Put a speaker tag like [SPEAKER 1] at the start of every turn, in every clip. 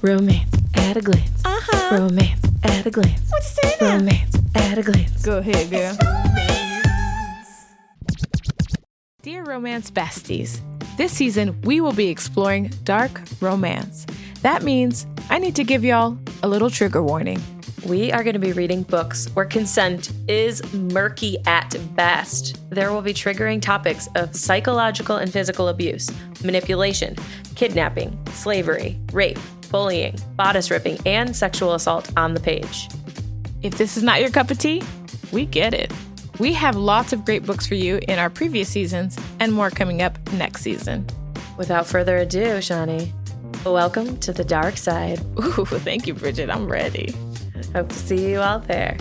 [SPEAKER 1] Romance at a glance. Romance at a glance.
[SPEAKER 2] What you say now?
[SPEAKER 1] Romance at a glance.
[SPEAKER 2] Go ahead, girl. Dear Romance Besties, this season we will be exploring dark romance. That means I need to give y'all a little trigger warning.
[SPEAKER 1] We are going to be reading books where consent is murky at best. There will be triggering topics of psychological and physical abuse, manipulation, kidnapping, slavery, rape, bullying, bodice ripping, and sexual assault on the page.
[SPEAKER 2] If this is not your cup of tea, we get it. We have lots of great books for you in our previous seasons and more coming up next season.
[SPEAKER 1] Without further ado, Shawnee, welcome to the dark side.
[SPEAKER 2] Ooh, thank you, Bridget. I'm ready.
[SPEAKER 1] Hope to see you out there.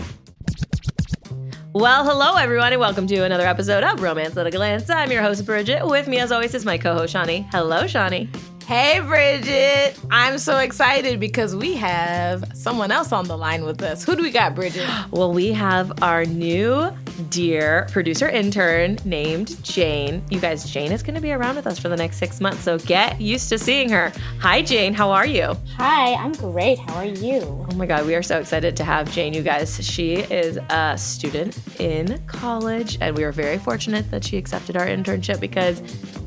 [SPEAKER 1] Well, hello, everyone, and welcome to another episode of Romance at a Glance. I'm your host, Bridget. With me, as always, is my co-host, Shawnee. Hello, Shawnee.
[SPEAKER 2] Hey, Bridget. I'm so excited because we have someone else on the line with us. Who do we got, Bridget?
[SPEAKER 1] Well, we have our new dear producer intern named Jane. You guys, Jane is going to be around with us for the next 6 months, so get used to seeing her. Hi, Jane. How are you?
[SPEAKER 3] Hi, I'm great. How are you?
[SPEAKER 1] Oh my God, we are so excited to have Jane, you guys. She is a student in college, and we are very fortunate that she accepted our internship because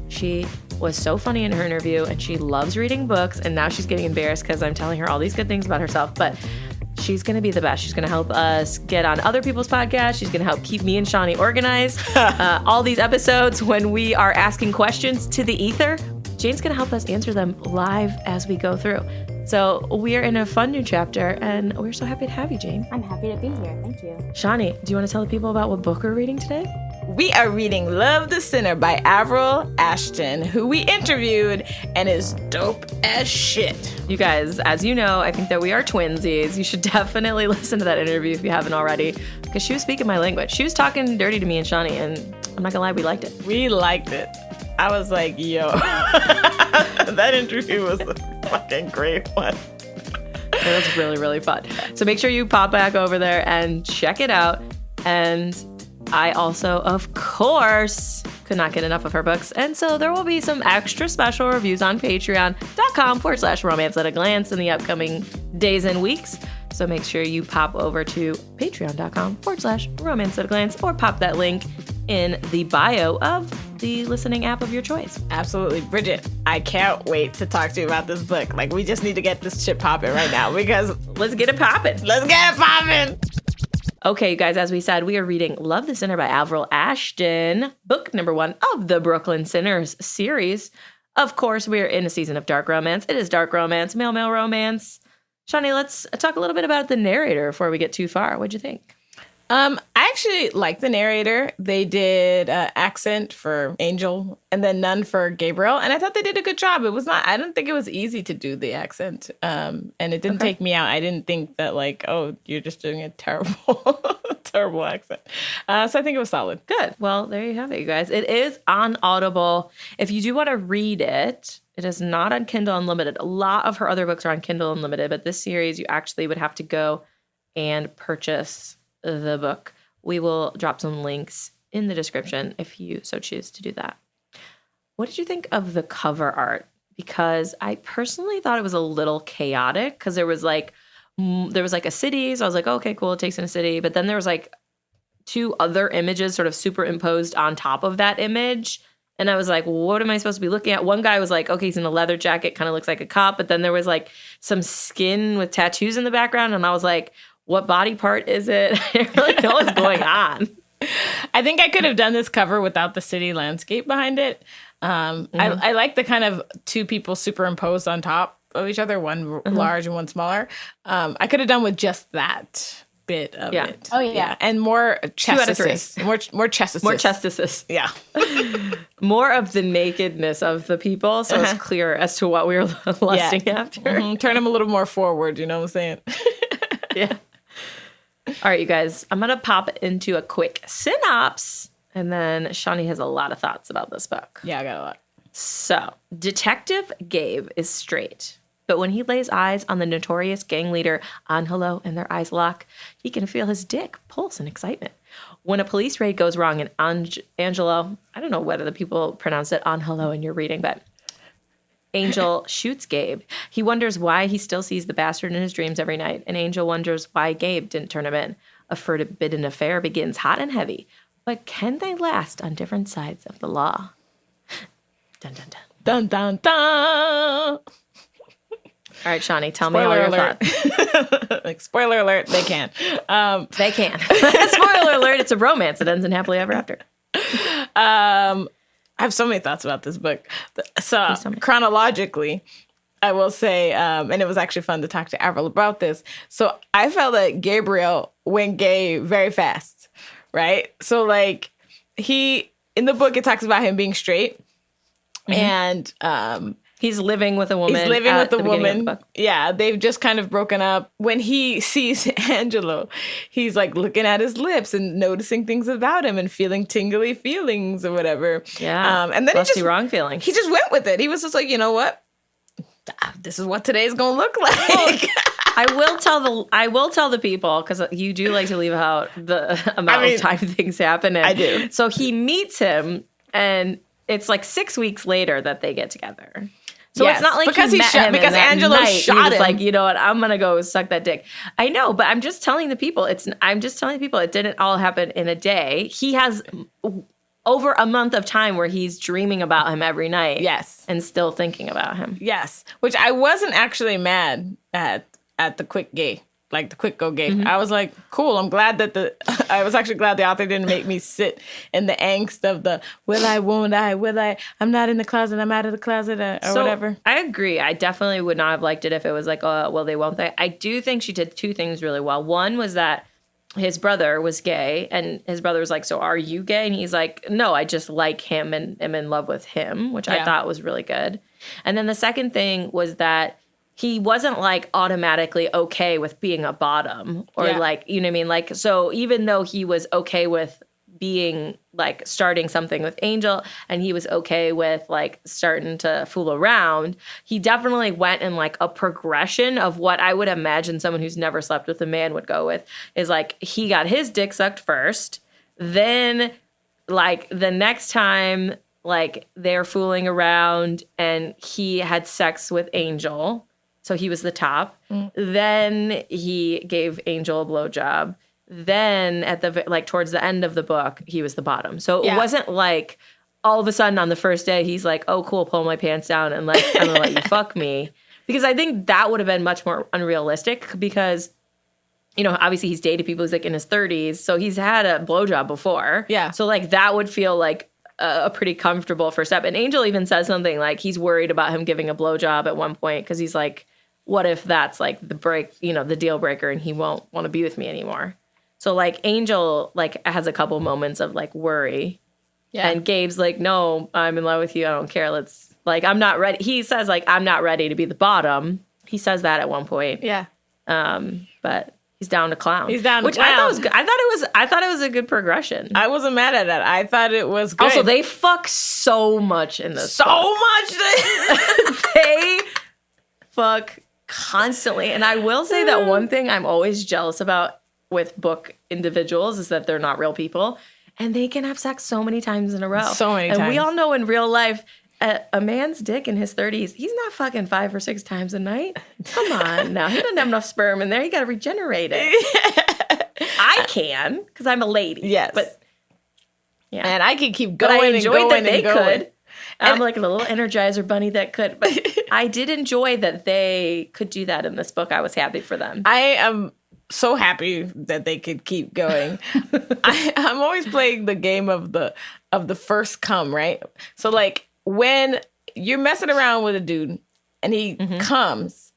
[SPEAKER 1] she was so funny in her interview, and she loves reading books, and now she's getting embarrassed because I'm telling her all these good things about herself, but she's going to be the best. She's going to help us get on other people's podcasts. She's going to help keep me and Shawnee organized. All these episodes, when we are asking questions to the ether, Jane's going to help us answer them live as we go through. So we are in a fun new chapter, and we're so happy to have you, Jane.
[SPEAKER 3] I'm happy to be here. Thank you.
[SPEAKER 1] Shawnee, do you want to tell the people about what book we're reading today?
[SPEAKER 2] We are reading Love the Sinner by Avril Ashton, who we interviewed and is dope as shit.
[SPEAKER 1] You guys, as you know, I think that we are twinsies. You should definitely listen to that interview if you haven't already, because she was speaking my language. She was talking dirty to me and Shawnee, and I'm not gonna lie, we liked it.
[SPEAKER 2] We liked it. I was like, yo, that interview was a fucking great one.
[SPEAKER 1] It was really, really fun. So make sure you pop back over there and check it out. And I also, of course, could not get enough of her books. And so there will be some extra special reviews on patreon.com/romance at a glance in the upcoming days and weeks. So make sure you pop over to patreon.com/romance at a glance, or pop that link in the bio of the listening app of your choice.
[SPEAKER 2] Absolutely. Bridget, I can't wait to talk to you about this book. Like, we just need to get this shit popping right now because
[SPEAKER 1] Let's get it popping.
[SPEAKER 2] let's get it popping.
[SPEAKER 1] Okay, you guys, as we said, we are reading Love the Sinner by Avril Ashton, book number 1 of the Brooklyn Sinners series. Of course, we are in a season of dark romance. It is dark romance, male romance. Shawnee, let's talk a little bit about the narrator before we get too far. What'd you think?
[SPEAKER 2] I actually like the narrator. They did accent for Angel and then none for Gabriel. And I thought they did a good job. I don't think it was easy to do the accent. And it didn't take me out. I didn't think that like, oh, you're just doing a terrible, terrible accent. So I think it was solid.
[SPEAKER 1] Good. Well, there you have it, you guys. It is on Audible. If you do want to read it, it is not on Kindle Unlimited. A lot of her other books are on Kindle Unlimited, but this series, you actually would have to go and purchase the book. We will drop some links in the description if you so choose to do that. What did you think of the cover art? Because I personally thought it was a little chaotic, because there was like a city. So I was like, okay, cool. It takes in a city. But then there was like 2 other images sort of superimposed on top of that image. And I was like, what am I supposed to be looking at? One guy was like, okay, he's in a leather jacket, kind of looks like a cop. But then there was like some skin with tattoos in the background. And I was like, what body part is it? I didn't really know what's going on.
[SPEAKER 2] I think I could have done this cover without the city landscape behind it. I like the kind of 2 people superimposed on top of each other, one large and one smaller. I could have done with just that bit of it.
[SPEAKER 3] Oh, yeah.
[SPEAKER 2] And more chest
[SPEAKER 1] 2 out of 3.
[SPEAKER 2] assist. More chest assist.
[SPEAKER 1] More chest assist.
[SPEAKER 2] Yeah.
[SPEAKER 1] More of the nakedness of the people, so it's clear as to what we were lusting after.
[SPEAKER 2] Turn them a little more forward, you know what I'm saying?
[SPEAKER 1] Yeah. All right, you guys, I'm going to pop into a quick synopsis, and then Shawnee has a lot of thoughts about this book.
[SPEAKER 2] Yeah, I got a lot.
[SPEAKER 1] So, Detective Gabe is straight, but when he lays eyes on the notorious gang leader Angelo and their eyes lock, he can feel his dick pulse in excitement. When a police raid goes wrong and Angelo, I don't know whether the people pronounce it Angelo in your reading, but Angel shoots Gabe. He wonders why he still sees the bastard in his dreams every night, and Angel wonders why Gabe didn't turn him in. A forbidden affair begins hot and heavy, but can they last on different sides of the law? Dun, dun, dun.
[SPEAKER 2] Dun, dun, dun.
[SPEAKER 1] All right, Shawnee, tell me all your thoughts.
[SPEAKER 2] Like, spoiler alert, they can.
[SPEAKER 1] They can. Spoiler alert, it's a romance. It ends in happily ever after.
[SPEAKER 2] I have so many thoughts about this book. So chronologically, I will say, and it was actually fun to talk to Avril about this. So I felt like Gabriel went gay very fast, right? So like in the book, it talks about him being straight. And
[SPEAKER 1] he's living with a woman.
[SPEAKER 2] He's living with
[SPEAKER 1] the
[SPEAKER 2] a woman. Yeah, they've just kind of broken up. When he sees Angelo, he's like looking at his lips and noticing things about him and feeling tingly feelings or whatever.
[SPEAKER 1] Yeah,
[SPEAKER 2] and then
[SPEAKER 1] wrong feelings.
[SPEAKER 2] He just went with it. He was just like, you know what? This is what today's gonna look like.
[SPEAKER 1] I will tell the people, because you do like to leave out the amount of time things happen. And
[SPEAKER 2] I do.
[SPEAKER 1] So he meets him, and it's like 6 weeks later that they get together. So it's not like
[SPEAKER 2] because
[SPEAKER 1] because
[SPEAKER 2] Angelo shot him.
[SPEAKER 1] Like, you know what, I'm gonna go suck that dick. I know, but I'm just telling the people. It didn't all happen in a day. He has over a month of time where he's dreaming about him every night. Yes, and still thinking about him.
[SPEAKER 2] Yes, which I wasn't actually mad at the quick gay. Like the quick go gay. Mm-hmm. I was like, cool. I'm glad that I was actually glad the author didn't make me sit in the angst of the will I, won't I, will I, I'm not in the closet, I'm out of the closet, or whatever.
[SPEAKER 1] I agree. I definitely would not have liked it if it was like, oh, will they, won't they? I do think she did two things really well. One was that his brother was gay, and his brother was like, so are you gay? And he's like, no, I just like him and am in love with him, which I thought was really good. And then the second thing was that he wasn't like automatically okay with being a bottom or like, you know what I mean? Like, so even though he was okay with being like starting something with Angel and he was okay with like starting to fool around, he definitely went in like a progression of what I would imagine someone who's never slept with a man would go with, is like he got his dick sucked first. Then like the next time like they're fooling around and he had sex with Angel. So he was the top. Then he gave Angel a blowjob. Then at the like towards the end of the book, he was the bottom. So it wasn't like all of a sudden on the first day he's like, "Oh, cool, pull my pants down and like I'm gonna let you fuck me," because I think that would have been much more unrealistic. Because you know, obviously he's dated people who's like in his 30s, so he's had a blowjob before. Yeah. So like that would feel like a pretty comfortable first step. And Angel even says something like he's worried about him giving a blowjob at one point because he's like, what if that's like the break, you know, the deal breaker and he won't want to be with me anymore? So like Angel like has a couple moments of like worry. Yeah. And Gabe's like, no, I'm in love with you. I don't care. Let's like, I'm not ready. He says like, I'm not ready to be the bottom. He says that at one point. Yeah. But he's down to clown. He's down to clown. I thought it was good. I thought it was a good progression.
[SPEAKER 2] I wasn't mad at that. I thought it was good.
[SPEAKER 1] Also, they fuck so much in this book.
[SPEAKER 2] Much.
[SPEAKER 1] They fuck constantly. And I will say that one thing I'm always jealous about with book individuals is that they're not real people. And they can have sex so many times in a row.
[SPEAKER 2] So many times.
[SPEAKER 1] And we all know in real life, a man's dick in his 30s, he's not fucking 5 or 6 times a night. Come on now. He doesn't have enough sperm in there. You got to regenerate it. I can, because I'm a lady.
[SPEAKER 2] Yes.
[SPEAKER 1] But
[SPEAKER 2] yeah. And I could keep going. But I enjoyed
[SPEAKER 1] that they could. I'm like a little Energizer bunny that could. But I did enjoy that they could do that in this book. I was happy for them.
[SPEAKER 2] I am so happy that they could keep going. I'm always playing the game of the first come, right? So like when you're messing around with a dude and he comes,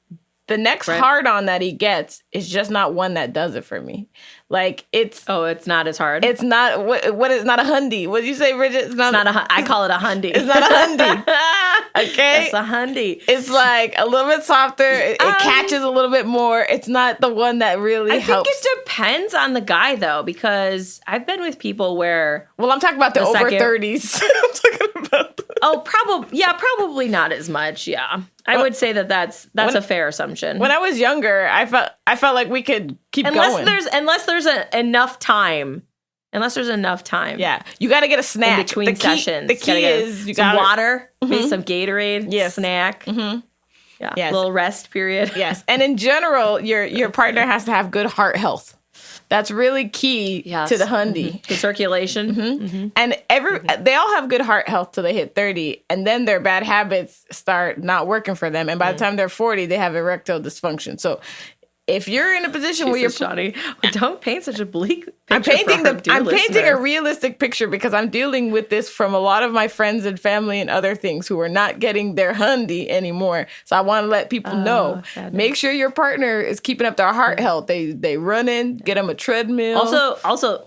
[SPEAKER 2] the next hard on that he gets is just not one that does it for me. Like it's
[SPEAKER 1] not as hard.
[SPEAKER 2] It's not what is not a hundy. What did you say, Bridget? It's not
[SPEAKER 1] I call it a hundy.
[SPEAKER 2] It's not a hundy. Okay,
[SPEAKER 1] it's a hundy.
[SPEAKER 2] It's like a little bit softer. It catches a little bit more. It's not the one that really helps.
[SPEAKER 1] I think it depends on the guy though, because I've been with people where.
[SPEAKER 2] Well, I'm talking about the over 30s. I'm talking about.
[SPEAKER 1] Probably not as much. Yeah, I would say that's a fair assumption.
[SPEAKER 2] When I was younger, I felt like we could keep going
[SPEAKER 1] unless there's enough time unless there's enough time.
[SPEAKER 2] Yeah. You got to get a snack.
[SPEAKER 1] In between sessions.
[SPEAKER 2] The key is
[SPEAKER 1] you got some water, maybe some Gatorade,
[SPEAKER 2] Yes.
[SPEAKER 1] snack. Yeah.
[SPEAKER 2] Yes.
[SPEAKER 1] Little rest period.
[SPEAKER 2] Yes. And in general, your partner has to have good heart health. That's really key to the hundy.
[SPEAKER 1] Good circulation.
[SPEAKER 2] And they all have good heart health till they hit 30, and then their bad habits start not working for them. And by the time they're 40, they have erectile dysfunction. So if you're in a position where you're
[SPEAKER 1] Johnny, don't paint such a bleak picture.
[SPEAKER 2] I'm painting a realistic picture because I'm dealing with this from a lot of my friends and family and other things who are not getting their hundy anymore. So I want to let people know. Make sure your partner is keeping up their heart health. They run in, get them a treadmill.
[SPEAKER 1] Also,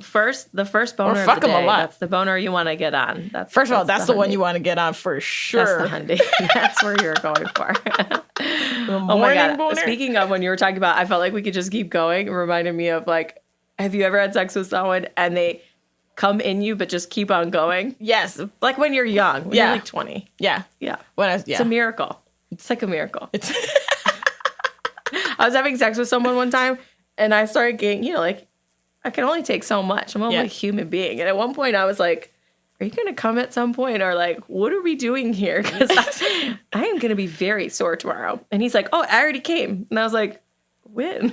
[SPEAKER 1] the first boner
[SPEAKER 2] or fuck
[SPEAKER 1] of the day,
[SPEAKER 2] them a lot.
[SPEAKER 1] That's the boner you want to get on.
[SPEAKER 2] That's the one you want to get on for sure.
[SPEAKER 1] That's the hundy. That's where you're going for.
[SPEAKER 2] Oh my God. Boner?
[SPEAKER 1] Speaking of when you were talking about, I felt like we could just keep going. It reminded me of like, have you ever had sex with someone and they come in you but just keep on going?
[SPEAKER 2] Yes.
[SPEAKER 1] Like when you're young, when you're like 20.
[SPEAKER 2] Yeah.
[SPEAKER 1] Yeah.
[SPEAKER 2] It's
[SPEAKER 1] a miracle. It's like a miracle. I was having sex with someone one time and I started getting, like, I can only take so much. I'm only a human being. And at one point I was like, are you going to come at some point? Or like, what are we doing here? Because I am going to be very sore tomorrow. And he's like, oh, I already came. And I was like, when?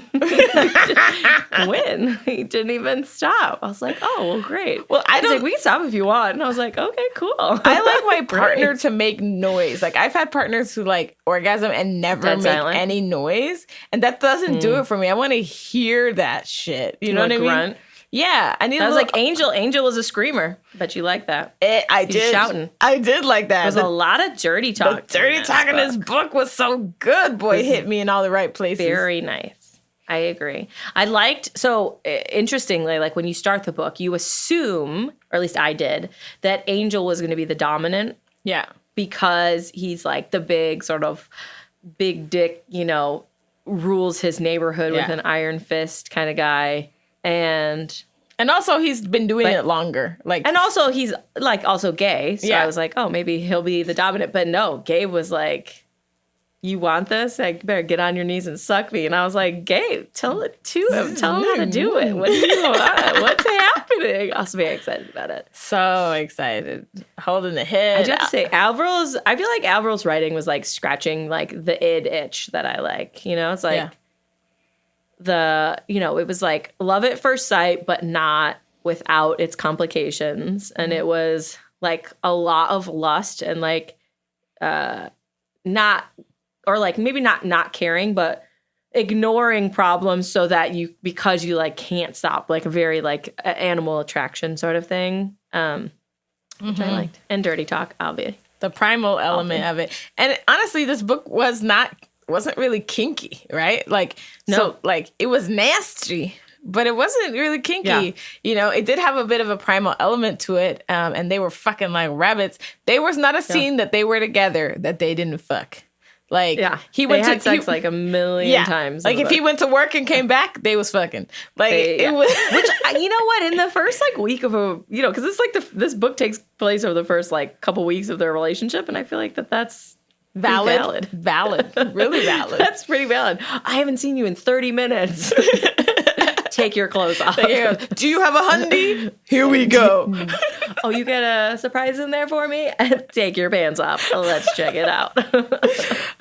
[SPEAKER 1] When? He didn't even stop. I was like, oh, well, great.
[SPEAKER 2] Well,
[SPEAKER 1] He's like, we can stop if you want. And I was like, okay, cool.
[SPEAKER 2] I like my partner to make noise. Like I've had partners who like orgasm and never make any noise. And that doesn't do it for me. I want to hear that shit. You know what I mean?
[SPEAKER 1] Grunt.
[SPEAKER 2] Yeah, I need.
[SPEAKER 1] That was like Angel. Angel was a screamer. Bet you like that.
[SPEAKER 2] I did
[SPEAKER 1] shouting.
[SPEAKER 2] I did like that.
[SPEAKER 1] There's a lot of dirty talk.
[SPEAKER 2] The dirty talk in this book was so good. Boy, it hit me in all the right places.
[SPEAKER 1] Very nice. I agree. I liked, so interestingly, like when you start the book, you assume, or at least I did, that Angel was going to be the dominant.
[SPEAKER 2] Yeah. Because
[SPEAKER 1] he's like the big sort of big dick, rules his neighborhood with an iron fist kind of guy. And
[SPEAKER 2] also he's been doing it longer.
[SPEAKER 1] And also he's like also gay. So I was like, oh, maybe he'll be the dominant. But no, Gabe was like, you want this? I better get on your knees and suck me. And I was like, Gabe, tell it to him. Tell him how to do it. What do you want? What's happening? I was very excited about it.
[SPEAKER 2] So excited. Holding the head.
[SPEAKER 1] I do have to say, I feel like Avril's writing was like scratching like the id itch that I like. It's like it was like love at first sight, but not without its complications. And it was like a lot of lust and like maybe not caring, but ignoring problems so that because you like can't stop, like a very like animal attraction sort of thing, which I liked. And dirty talk, obviously.
[SPEAKER 2] The primal element of it. And honestly, this book wasn't really kinky, right? Like, no. So like it was nasty, but it wasn't really kinky. Yeah. It did have a bit of a primal element to it. And they were fucking like rabbits. There was not a scene that they were together that they didn't fuck. Like, he went to sex
[SPEAKER 1] like a million times.
[SPEAKER 2] Like if he went to work and came back, they was fucking. Like it was.
[SPEAKER 1] Which you know what? In the first like week of because it's like this book takes place over the first like couple weeks of their relationship, and I feel like that's
[SPEAKER 2] valid, really valid.
[SPEAKER 1] That's pretty valid. I haven't seen you in 30 minutes. Take your clothes off.
[SPEAKER 2] Do you have a hundy? Here we go.
[SPEAKER 1] Oh, you got a surprise in there for me? Take your pants off. Let's check it out.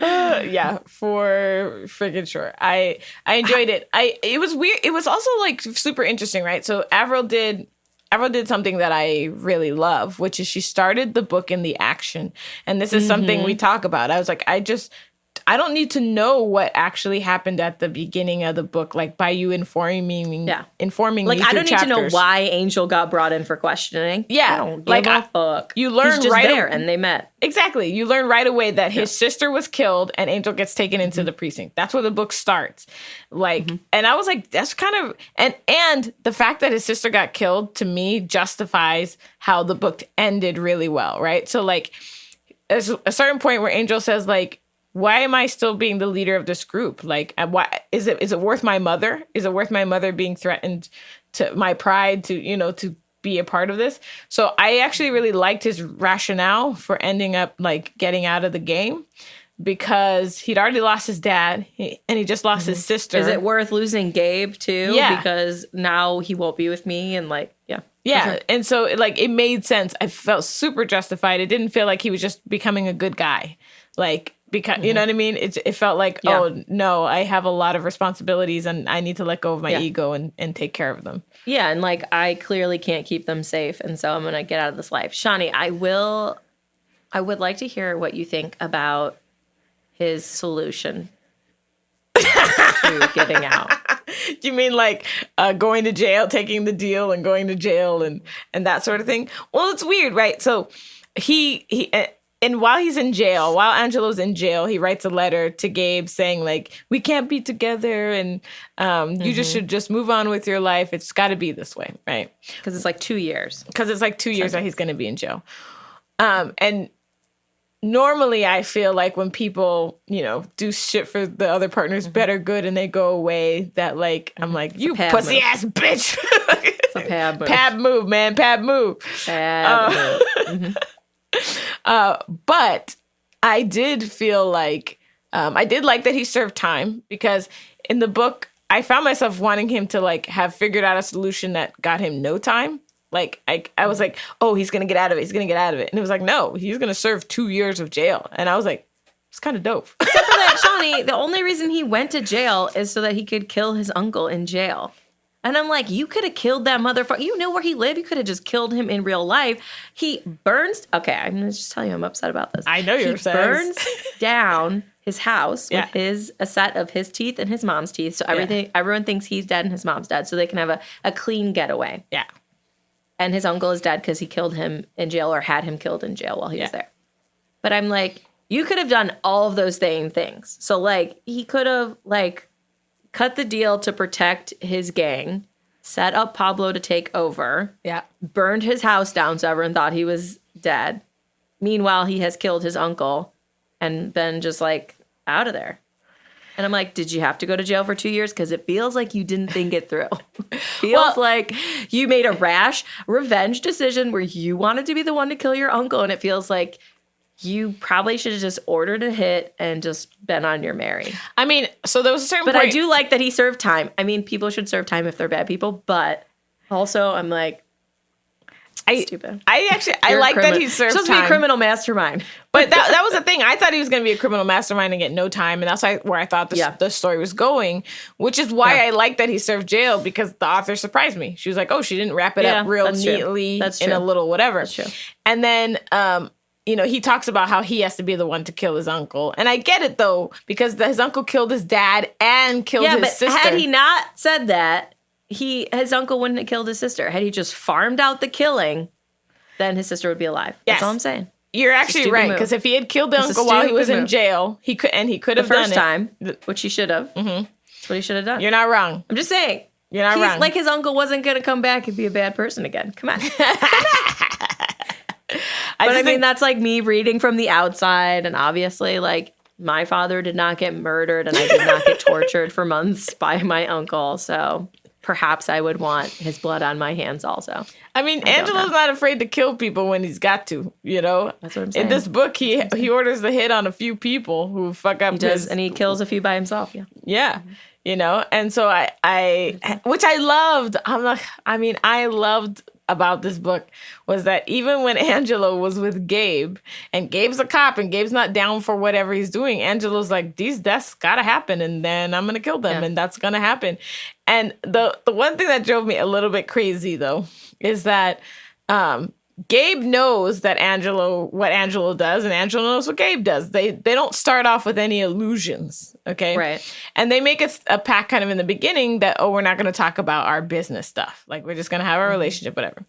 [SPEAKER 2] Yeah, for freaking sure. I enjoyed it. It was weird. It was also like super interesting, right? So Avril did something that I really love, which is she started the book in the action. And this is something we talk about. I was like, I don't need to know what actually happened at the beginning of the book, like by you informing me.
[SPEAKER 1] Like, I don't need to know why Angel got brought in for questioning.
[SPEAKER 2] Yeah.
[SPEAKER 1] I don't give a fuck.
[SPEAKER 2] You learn
[SPEAKER 1] He's just there and they met.
[SPEAKER 2] Exactly. You learn right away that his sister was killed and Angel gets taken into the precinct. That's where the book starts. Like, and I was like, that's kind of, and the fact that his sister got killed to me justifies how the book ended really well. Right. So like, there's a certain point where Angel says like, why am I still being the leader of this group? Like, why is it worth my mother? Is it worth my mother being threatened to my pride to be a part of this? So I actually really liked his rationale for ending up like getting out of the game because he'd already lost his dad and he just lost his sister.
[SPEAKER 1] Is it worth losing Gabe too?
[SPEAKER 2] Yeah.
[SPEAKER 1] Because now he won't be with me and like, yeah.
[SPEAKER 2] Yeah.
[SPEAKER 1] sure.
[SPEAKER 2] And so it made sense. I felt super justified. It didn't feel like he was just becoming a good guy. Like, because, you know what I mean? It felt like, oh, no, I have a lot of responsibilities and I need to let go of my ego and take care of them.
[SPEAKER 1] Yeah. And like, I clearly can't keep them safe. And so I'm going to get out of this life. Shawnee, I would like to hear what you think about his solution to getting out.
[SPEAKER 2] Do you mean like going to jail, taking the deal and going to jail and that sort of thing? Well, it's weird, right? So and while he's in jail, while Angelo's in jail, he writes a letter to Gabe saying like, we can't be together and you should just move on with your life. It's got to be this way, right?
[SPEAKER 1] Because it's like 2 years.
[SPEAKER 2] Because it's like 2 years that he's going to be in jail. And normally I feel like when people, do shit for the other partner's better good and they go away, that like, I'm like, you pussy ass bitch.
[SPEAKER 1] It's a pab move.
[SPEAKER 2] Pab move, man. Pab move.
[SPEAKER 1] Pab move.
[SPEAKER 2] But I did feel like, I did like that he served time, because in the book, I found myself wanting him to like have figured out a solution that got him no time. Like, I was like, oh, he's going to get out of it. He's going to get out of it. And it was like, no, he's going to serve 2 years of jail. And I was like, it's kind of dope.
[SPEAKER 1] Except for that, Shawnee, the only reason he went to jail is so that he could kill his uncle in jail. And I'm like, you could have killed that motherfucker. You know where he lived. You could have just killed him in real life. He burns. Okay, I'm going to just tell you I'm upset about this.
[SPEAKER 2] I know you're upset.
[SPEAKER 1] He burns down his house with a set of his teeth and his mom's teeth. So everyone thinks he's dead and his mom's dead. So they can have a clean getaway.
[SPEAKER 2] Yeah.
[SPEAKER 1] And his uncle is dead because he killed him in jail or had him killed in jail while he was there. But I'm like, you could have done all of those same things. So, like, he could have, like, cut the deal to protect his gang, set up Pablo to take over, burned his house down so everyone thought he was dead. Meanwhile, he has killed his uncle and been just, like, out of there. And I'm like, did you have to go to jail for 2 years? Because it feels like you didn't think it through. Feels like you made a rash revenge decision where you wanted to be the one to kill your uncle. And it feels like you probably should have just ordered a hit and just been on your merry.
[SPEAKER 2] I mean, so there was a certain
[SPEAKER 1] point.
[SPEAKER 2] But
[SPEAKER 1] I do like that he served time. I mean, people should serve time if they're bad people. But also, I'm like, stupid.
[SPEAKER 2] I like that he served
[SPEAKER 1] supposed
[SPEAKER 2] time.
[SPEAKER 1] To be a criminal mastermind.
[SPEAKER 2] But that was the thing. I thought he was going to be a criminal mastermind and get no time. And that's where I thought the story was going, which is why I like that he served jail, because the author surprised me. She was like, oh, she didn't wrap it up real neatly in a little whatever.
[SPEAKER 1] That's true.
[SPEAKER 2] And then, he talks about how he has to be the one to kill his uncle. And I get it, though, because his uncle killed his dad and killed his sister.
[SPEAKER 1] Yeah, but had he not said that, his uncle wouldn't have killed his sister. Had he just farmed out the killing, then his sister would be alive.
[SPEAKER 2] Yes.
[SPEAKER 1] That's all I'm saying.
[SPEAKER 2] You're actually right, because if he had killed the uncle while he was in jail, he could have done it
[SPEAKER 1] the first time, which he should have. Mm-hmm. That's what he should have done.
[SPEAKER 2] You're not wrong.
[SPEAKER 1] I'm just saying.
[SPEAKER 2] You're not wrong.
[SPEAKER 1] Like his uncle wasn't going to come back and be a bad person again. Come on. I mean, that's like me reading from the outside, and obviously, like, my father did not get murdered, and I did not get tortured for months by my uncle, so perhaps I would want his blood on my hands also.
[SPEAKER 2] I mean, Angelo's not afraid to kill people when he's got to, That's
[SPEAKER 1] what I'm saying.
[SPEAKER 2] In this book, he orders the hit on a few people who fuck up.
[SPEAKER 1] He does, and he kills a few by himself,
[SPEAKER 2] Yeah. And so which I loved. I loved about this book was that even when Angelo was with Gabe, and Gabe's a cop and Gabe's not down for whatever he's doing, Angelo's like, these deaths gotta happen, and then I'm gonna kill them, and that's gonna happen. And the one thing that drove me a little bit crazy, though, is that Gabe knows that what Angelo does, and Angelo knows what Gabe does. They don't start off with any illusions, okay?
[SPEAKER 1] Right.
[SPEAKER 2] And they make a pact kind of in the beginning that, we're not going to talk about our business stuff. Like, we're just going to have a relationship, whatever.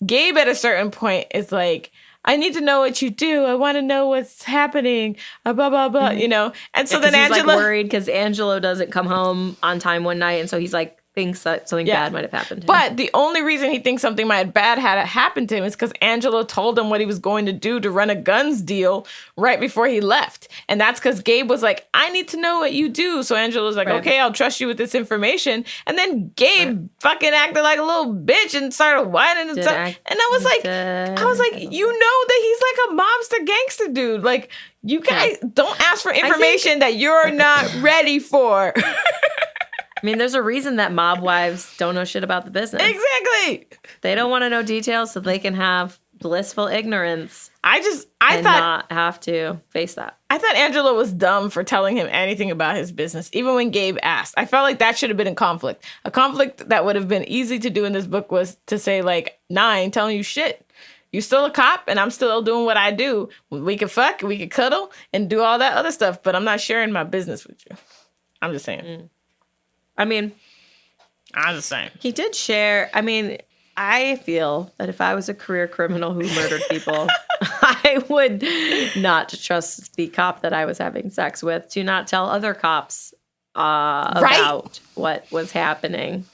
[SPEAKER 2] Gabe, at a certain point, is like, I need to know what you do. I want to know what's happening, blah, blah, blah, And so then Angelo...
[SPEAKER 1] he's like worried because Angelo doesn't come home on time one night, and so he's like, thinks that something bad might have happened to him.
[SPEAKER 2] But the only reason he thinks something bad had happened to him is because Angelo told him what he was going to do to run a guns deal right before he left. And that's because Gabe was like, I need to know what you do. So Angelo's like, okay, I'll trust you with this information. And then Gabe fucking acted like a little bitch and started whining and stuff. And I was like, you know that he's like a mobster gangster dude. Like, you guys don't ask for information that you're not ready for.
[SPEAKER 1] I mean, there's a reason that mob wives don't know shit about the business.
[SPEAKER 2] Exactly.
[SPEAKER 1] They don't want to know details so they can have blissful ignorance.
[SPEAKER 2] I thought
[SPEAKER 1] not have to face that.
[SPEAKER 2] I thought Angelo was dumb for telling him anything about his business, even when Gabe asked. I felt like that should have been a conflict. A conflict that would have been easy to do in this book was to say, like, nah, I ain't telling you shit. You still a cop, and I'm still doing what I do. We could fuck, we could cuddle, and do all that other stuff, but I'm not sharing my business with you. I'm just saying.
[SPEAKER 1] I mean,
[SPEAKER 2] I'm just saying.
[SPEAKER 1] He did share. I mean, I feel that if I was a career criminal who murdered people, I would not trust the cop that I was having sex with to not tell other cops about what was happening.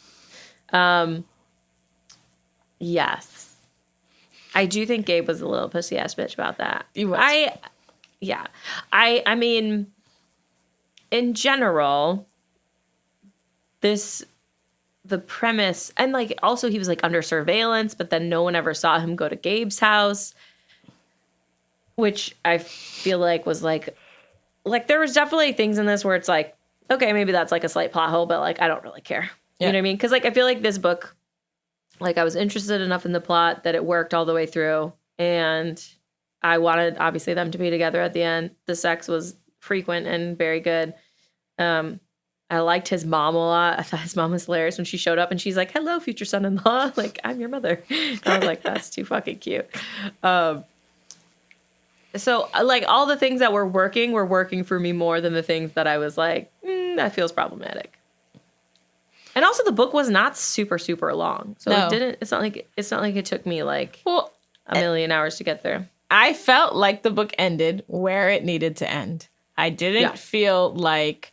[SPEAKER 1] Yes. I do think Gabe was a little pussy ass bitch about that.
[SPEAKER 2] He was.
[SPEAKER 1] I mean, in general, the premise, and like also he was like under surveillance, but then no one ever saw him go to Gabe's house, which I feel like was like there was definitely things in this where it's like, okay, maybe that's like a slight plot hole, but like I don't really care. You know what I mean? Because like I feel like this book, like I was interested enough in the plot that it worked all the way through, and I wanted obviously them to be together at the end. The sex was frequent and very good. I liked his mom a lot. I thought his mom was hilarious when she showed up and she's like, hello, future son-in-law. Like, I'm your mother. I was like, that's too fucking cute. So, like, all the things that were working for me more than the things that I was like, that feels problematic. And also the book was not super, super long. So it's not like it took me like a million hours to get there.
[SPEAKER 2] I felt like the book ended where it needed to end. I didn't feel like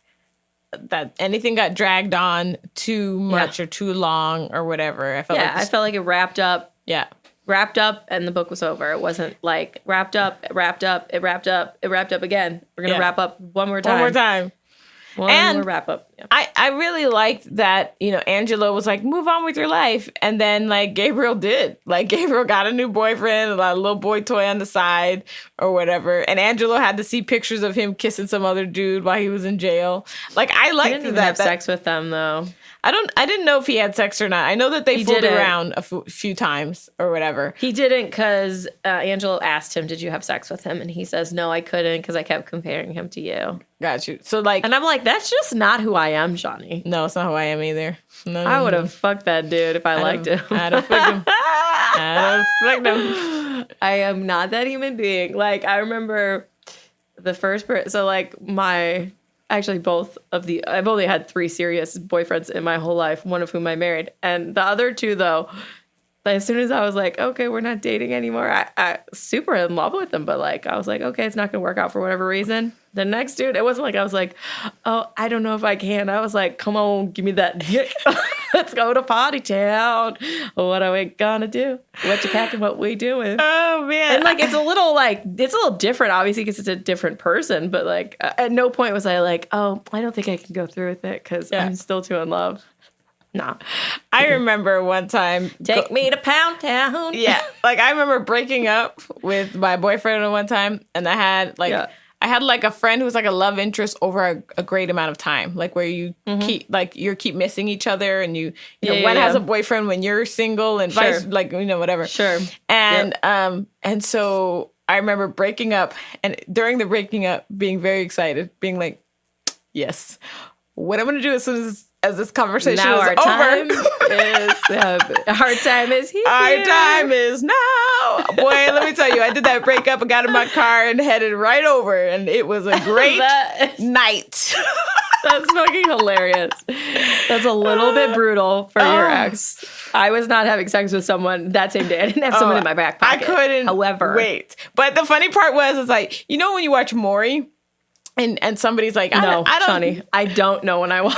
[SPEAKER 2] that anything got dragged on too much or too long or whatever. I felt like it
[SPEAKER 1] wrapped up.
[SPEAKER 2] Yeah.
[SPEAKER 1] Wrapped up and the book was over. It wasn't like wrapped up again. We're going to wrap up one more time. One more wrap up. Yeah.
[SPEAKER 2] I really liked that, Angelo was like, move on with your life. And then like Gabriel did. Like Gabriel got a new boyfriend, a little boy toy on the side or whatever. And Angelo had to see pictures of him kissing some other dude while he was in jail. Like I liked
[SPEAKER 1] he didn't even have sex with them though.
[SPEAKER 2] I didn't know if he had sex or not. I know that they fooled around a few times or whatever.
[SPEAKER 1] He didn't because Angelo asked him, did you have sex with him? And he says, no, I couldn't because I kept comparing him to you.
[SPEAKER 2] Got you. So like,
[SPEAKER 1] and I'm like, that's just not who I am, Johnny.
[SPEAKER 2] No, it's not who I am either. No,
[SPEAKER 1] I would have fucked that dude if I liked him.
[SPEAKER 2] I'd have fucked him.
[SPEAKER 1] I am not that human being. Like, I remember the first person. So like I've only had 3 serious boyfriends in my whole life, one of whom I married. And the other 2, though, as soon as I was like, okay, we're not dating anymore, I super in love with them. But like, I was like, okay, it's not going to work out for whatever reason. The next dude, it wasn't like I was like, oh, I don't know if I can. I was like, come on, give me that dick. Let's go to Party Town. What are we gonna do? What you packing? What we doing?
[SPEAKER 2] Oh man!
[SPEAKER 1] And like, it's a little different, obviously, because it's a different person. But like, at no point was I like, oh, I don't think I can go through with it because I'm still too in love. Nah.
[SPEAKER 2] I remember one time.
[SPEAKER 1] Take me to Pound Town.
[SPEAKER 2] Yeah, like I remember breaking up with my boyfriend one time, and I had like a friend who was like a love interest over a great amount of time, like where you keep missing each other, and you know one has a boyfriend when you're single, and vice whatever.
[SPEAKER 1] Sure.
[SPEAKER 2] And and so I remember breaking up, and during the breaking up, being very excited, being like, yes, what I'm gonna do as soon as this conversation is over.
[SPEAKER 1] Time our time is here.
[SPEAKER 2] Our time is now. Boy, let me tell you, I did that breakup and got in my car and headed right over, and it was a great night.
[SPEAKER 1] That's fucking hilarious. That's a little bit brutal for your ex. I was not having sex with someone that same day. I didn't have someone in my back pocket.
[SPEAKER 2] I couldn't
[SPEAKER 1] wait.
[SPEAKER 2] But the funny part was, it's like, when you watch Maury and somebody's like,
[SPEAKER 1] Shawnee, I don't know when I watch.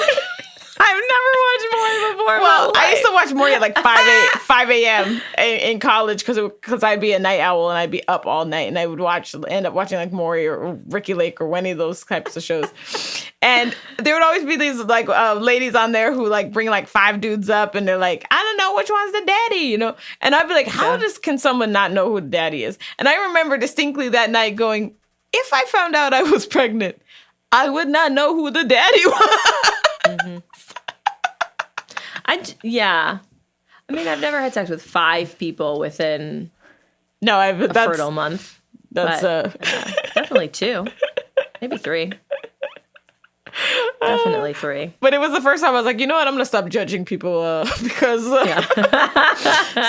[SPEAKER 2] I've never watched Maury before. Well, I used to watch Maury at like 5 a.m. in college because I'd be a night owl and I'd be up all night, and I would end up watching like Maury or Ricky Lake or any of those types of shows. And there would always be these like ladies on there who like bring like 5 dudes up, and they're like, I don't know which one's the daddy, And I'd be like, how can someone not know who the daddy is? And I remember distinctly that night going, if I found out I was pregnant, I would not know who the daddy was. Mm-hmm.
[SPEAKER 1] Yeah. I mean, I've never had sex with 5 people within
[SPEAKER 2] No,
[SPEAKER 1] a fertile month.
[SPEAKER 2] That's
[SPEAKER 1] But, definitely 2. Maybe 3. Definitely 3.
[SPEAKER 2] But it was the first time I was like, you know what? I'm gonna stop judging people because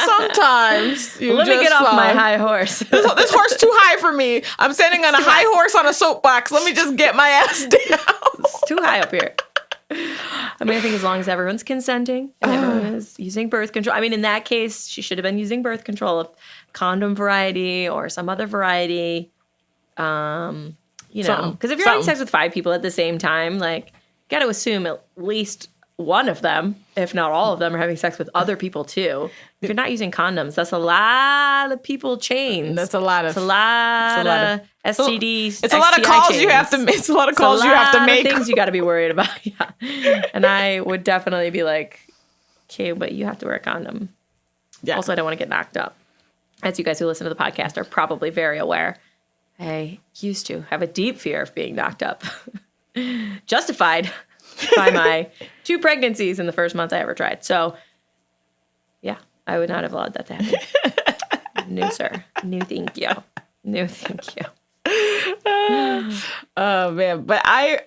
[SPEAKER 2] sometimes you
[SPEAKER 1] Let me get off my
[SPEAKER 2] like,
[SPEAKER 1] high horse.
[SPEAKER 2] this horse too high for me. I'm standing on a high horse on a soapbox. Let me just get my ass down.
[SPEAKER 1] It's too high up here. I mean, I think as long as everyone's consenting and everyone is using birth control. I mean, in that case, she should have been using birth control of condom variety or some other variety. You know, because if you're having sex with 5 people at the same time, like, you got to assume at least one of them, if not all of them, are having sex with other people too. If you're not using condoms, that's a lot of people chains.
[SPEAKER 2] That's a lot of.
[SPEAKER 1] It's a lot of STDs.
[SPEAKER 2] It's a lot of calls
[SPEAKER 1] chains.
[SPEAKER 2] you have to. It's a lot of calls you have to make.
[SPEAKER 1] Things you got to be worried about. Yeah, and I would definitely be like, okay, but you have to wear a condom.
[SPEAKER 2] Yeah.
[SPEAKER 1] Also, I don't want to get knocked up. As you guys who listen to the podcast are probably very aware, I used to have a deep fear of being knocked up. Justified by my 2 pregnancies in the first month I ever tried. So, yeah, I would not have allowed that to happen. No, sir. No, thank you. No, thank you.
[SPEAKER 2] Oh man, but I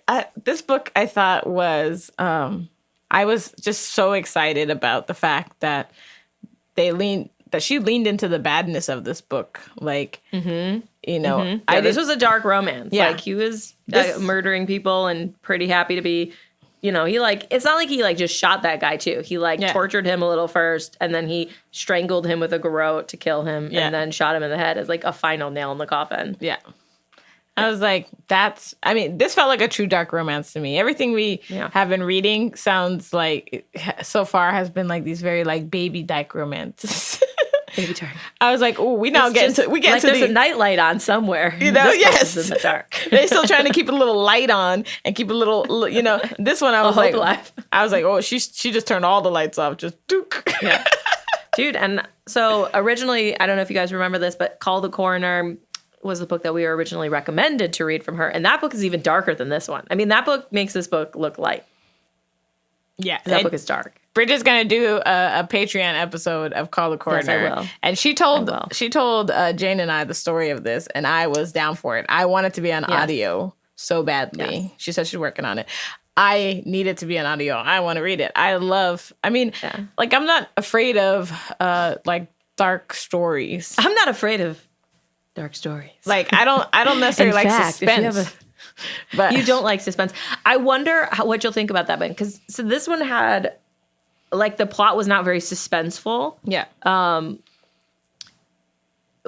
[SPEAKER 2] this book I thought was I was just so excited about the fact that she leaned into the badness of this book, like you know,
[SPEAKER 1] this was a dark romance.
[SPEAKER 2] Yeah.
[SPEAKER 1] Like he was murdering people and pretty happy to be. You know, it's not like he just shot that guy too. He tortured him a little first, and then he strangled him with a garrote to kill him, and then shot him in the head as like a final nail in the coffin.
[SPEAKER 2] Yeah. I was like, this felt like a true dark romance to me. Everything we have been reading sounds like so far has been like these very like baby dark romances.
[SPEAKER 1] Baby dark.
[SPEAKER 2] I was like, oh, we get into
[SPEAKER 1] there's a nightlight on somewhere.
[SPEAKER 2] You know,
[SPEAKER 1] this is in the dark.
[SPEAKER 2] They're still trying to keep a little light on and keep a little, you know. This one I was like, oh, she just turned all the lights off, just dook.
[SPEAKER 1] Yeah. Dude, and so originally, I don't know if you guys remember this, but Call the Coroner was the book that we were originally recommended to read from her, and that book is even darker than this one. I mean, that book makes this book look light.
[SPEAKER 2] Yeah,
[SPEAKER 1] that book is dark.
[SPEAKER 2] Bridget's gonna do a Patreon episode of Call the Coroner.
[SPEAKER 1] Yes, I will.
[SPEAKER 2] And she told Jane and I the story of this, and I was down for it. I wanted to be on audio so badly. Yes. She said she's working on it. I need it to be on audio. I want to read it. I'm not afraid of like dark stories.
[SPEAKER 1] I'm not afraid of dark stories.
[SPEAKER 2] Like I don't necessarily like suspense.
[SPEAKER 1] But you don't like suspense. I wonder what you'll think about that, Ben. Because this one had, like, the plot was not very suspenseful.
[SPEAKER 2] Yeah.